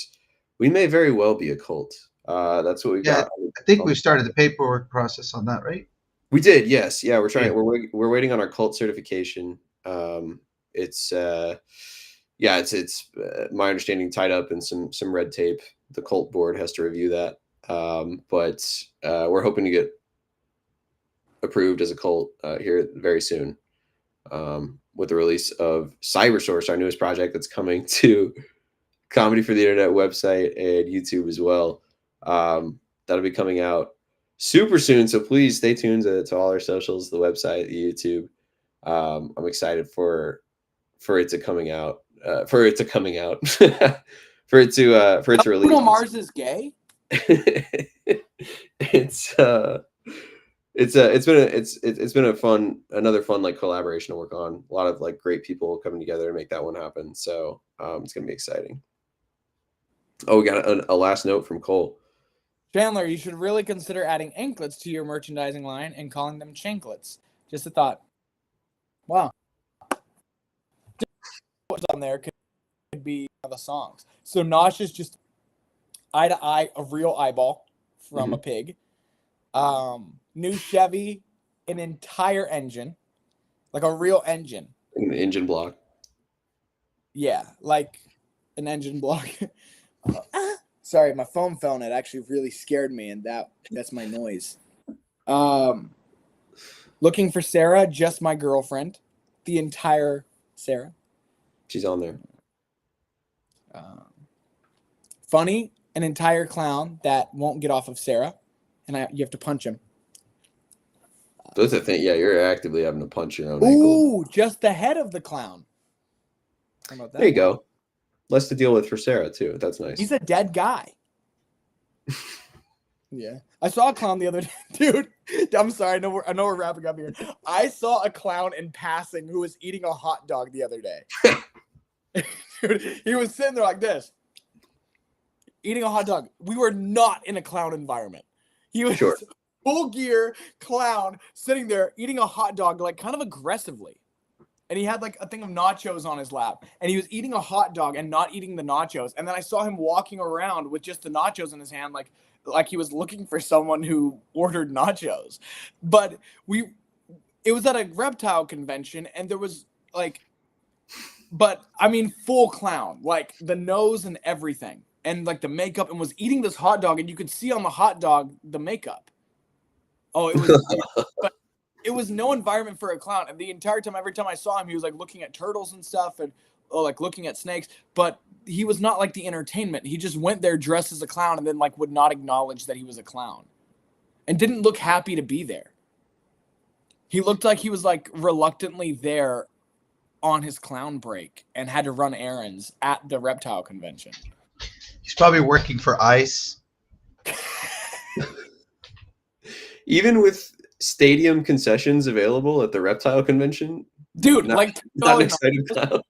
we may very well be a cult. That's what we got. I think we started the paperwork process on that, right? We did, yes. Yeah, we're trying. Yeah. We're waiting on our cult certification. It's my understanding tied up in some red tape. The cult board has to review that, but we're hoping to get approved as a cult here very soon, with the release of CyberSource, our newest project that's coming to Comedy for the Internet website and YouTube as well. That'll be coming out super soon, so please stay tuned to all our socials, the website, the YouTube. I'm excited for it to coming out, for it to release. Bruno Mars is gay. It's been another fun like collaboration to work on. A lot of like great people coming together to make that one happen. So it's gonna be exciting. Oh, we got a last note from Cole. Chandler, you should really consider adding anklets to your merchandising line and calling them chanklets. Just a thought. Wow. What's on there could be one of the songs. So Nosh is just eye to eye, a real eyeball from a pig. New Chevy, an entire engine, like a real engine. An engine block. Yeah, like an engine block. Sorry, my phone fell and it actually really scared me, and that's my noise. Looking for Sarah, just my girlfriend. The entire Sarah. She's on there. Funny, an entire clown that won't get off of Sarah, and you have to punch him. That's the thing. Yeah, you're actively having to punch your own ankle. Ooh, just the head of the clown. How about that? There you go. Less to deal with for Sarah too. That's nice. He's a dead guy. Yeah. I saw a clown the other day. Dude, I'm sorry. I know we're wrapping up here. I saw a clown in passing who was eating a hot dog the other day. Dude, he was sitting there like this, eating a hot dog. We were not in a clown environment. He was full gear clown sitting there eating a hot dog, like kind of aggressively. And he had like a thing of nachos on his lap. And he was eating a hot dog and not eating the nachos. And then I saw him walking around with just the nachos in his hand, like he was looking for someone who ordered nachos. But it was at a reptile convention, and there was full clown, like the nose and everything, and like the makeup, and was eating this hot dog, and you could see on the hot dog the makeup. Oh, it was no environment for a clown. And the entire time, every time I saw him, he was like looking at turtles and stuff, and like looking at snakes, but he was not like the entertainment. He just went there dressed as a clown and then like would not acknowledge that he was a clown and didn't look happy to be there. He looked like he was like reluctantly there on his clown break and had to run errands at the reptile convention. He's probably working for ICE. Even with stadium concessions available at the reptile convention, dude, not an excited clown.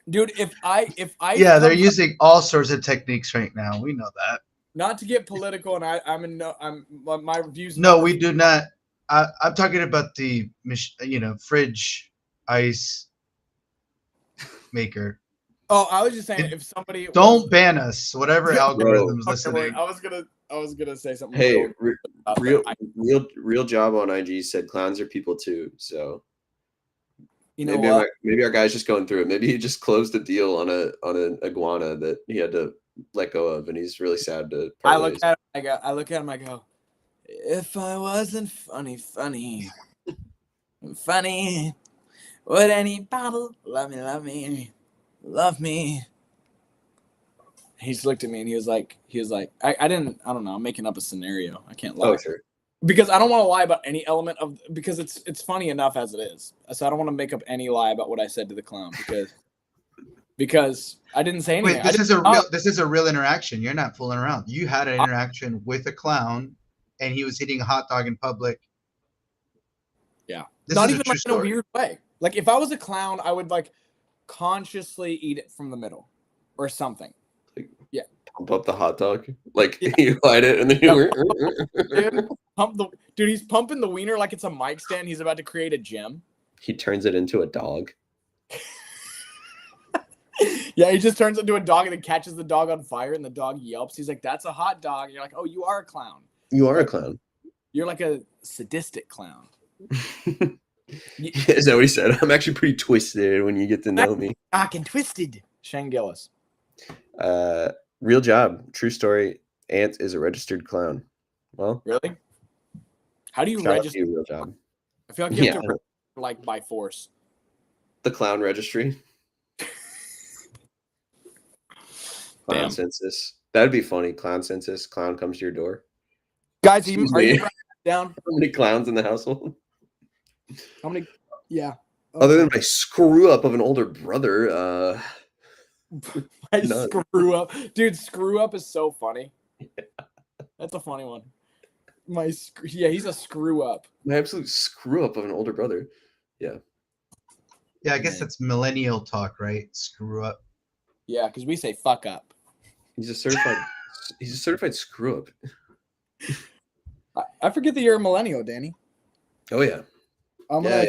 Dude, if I yeah, they're using all sorts of techniques right now. We know that. Not to get political, and my views. No, we do not. I'm talking about the fridge ice maker. Oh, I was just saying, if somebody don't ban us, whatever algorithms listening. I was gonna say something. Hey, real job on IG said clowns are people too. So you know maybe our guy's just going through it. Maybe he just closed a deal on an iguana that he had to let go of, and he's really sad to part ways. I look at him, I go, if I wasn't funny, would anybody love me? He just looked at me and he was like, I don't know, I'm making up a scenario. I can't lie. Oh, sure. Because I don't want to lie about any element of, because it's funny enough as it is. So I don't want to make up any lie about what I said to the clown because I didn't say anything. Wait, this is a real interaction. You're not fooling around. You had an interaction with a clown and he was eating a hot dog in public. Yeah. Not even like in a weird way. Like if I was a clown, I would like consciously eat it from the middle or something. Like, yeah. Pump up the hot dog. Like you light it and then dude, he's pumping the wiener like it's a mic stand. He's about to create a gym. He turns it into a dog. Yeah, he just turns into a dog and then catches the dog on fire and the dog yelps. He's like, that's a hot dog. And you're like, oh, you are a clown. You are a clown. You're like a sadistic clown. Is that what he said? I'm actually pretty twisted when you get to know me. Fucking twisted. Shane Gillis. Real job. True story. Ant is a registered clown. Well, really? How do you register? Real job. I feel like you have to register like by force. The clown registry. Clown census. That'd be funny. Clown census. Clown comes to your door. Guys, are you writing down? How many clowns in the household? How many? Yeah. Other than my screw up of an older brother. Screw up. Dude, screw up is so funny. Yeah. That's a funny one. He's a screw up. My absolute screw up of an older brother. Yeah. Yeah, I guess that's millennial talk, right? Screw up. Yeah, because we say fuck up. He's a certified screw up. I forget that you're a millennial, Danny. Oh yeah. I'm gonna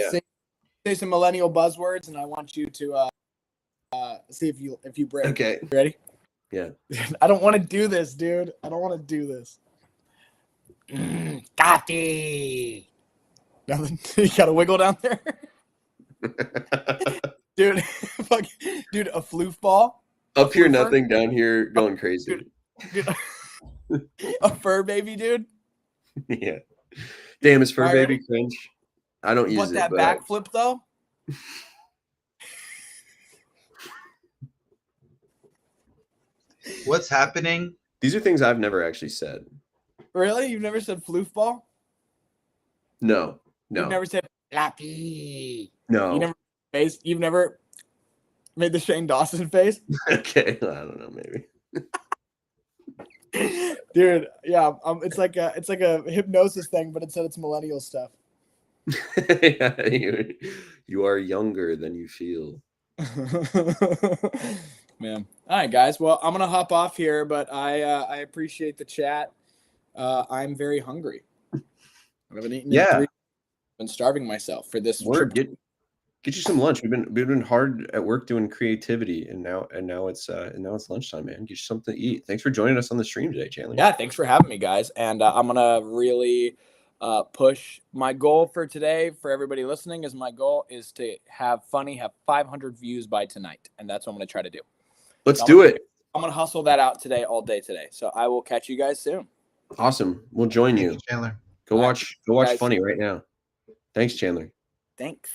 say some millennial buzzwords, and I want you to see if you break. Okay. You ready? Yeah. I don't want to do this, dude. I don't want to do this. Coffee. Nothing. You got a wiggle down there, dude. Dude, a floof ball. Up here, nothing. Down here, going crazy. Dude, A fur baby, dude. Yeah. Damn, is fur All right, baby cringe? I don't use But it. that but backflip though. What's happening? These are things I've never actually said. Really? You've never said floofball? No. You've never said lappy. No. You've never made the Shane Dawson face? Okay. I don't know, maybe. Dude, yeah, it's like a hypnosis thing, but instead it's millennial stuff. Yeah, you are younger than you feel. Man. All right, guys. Well, I'm gonna hop off here, but I appreciate the chat. I'm very hungry. I haven't eaten in 3 days. I've been starving myself for this trip. Get you some lunch. We've been hard at work doing creativity, and now it's lunchtime, man. Get you something to eat. Thanks for joining us on the stream today, Chandler. Yeah, thanks for having me, guys. And I'm gonna really push my goal for today for everybody listening. My goal is to have 500 views by tonight, and that's what I'm gonna try to do. Let's do it. I'm gonna hustle that out today, all day today. So I will catch you guys soon. Awesome. We'll join you. Chandler. Go watch Funny right now. Thanks, Chandler. Thanks.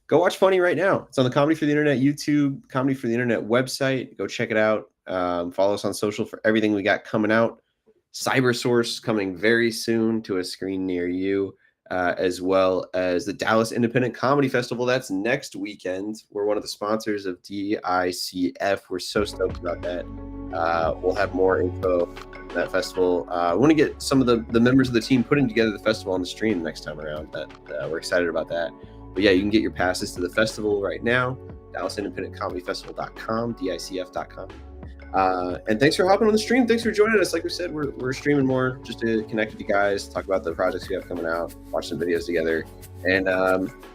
Go watch Funny right now. It's on the Comedy for the Internet YouTube, Comedy for the Internet website. Go check it out. Follow us on social for everything we got coming out. Cybersource coming very soon to a screen near you, as well as the Dallas Independent Comedy Festival. That's next weekend. We're one of the sponsors of DICF. We're so stoked about that. We'll have more info on that festival. I want to get some of the members of the team putting together the festival on the stream next time around. We're excited about that. But yeah, you can get your passes to the festival right now. DallasIndependentComedyFestival.com, DICF.com. And thanks for hopping on the stream. Thanks for joining us. Like we said, we're streaming more just to connect with you guys, talk about the projects we have coming out, watch some videos together, and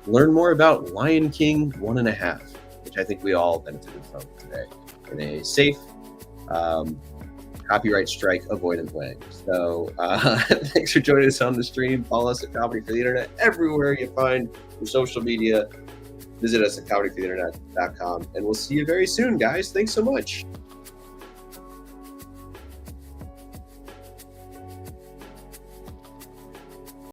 learn more about Lion King 1.5, which I think we all benefited from today in a safe, copyright strike avoidant way. So thanks for joining us on the stream. Follow us at Comedy for the Internet everywhere you find your social media. Visit us at comedyfortheinternet.com, and we'll see you very soon, guys. Thanks so much.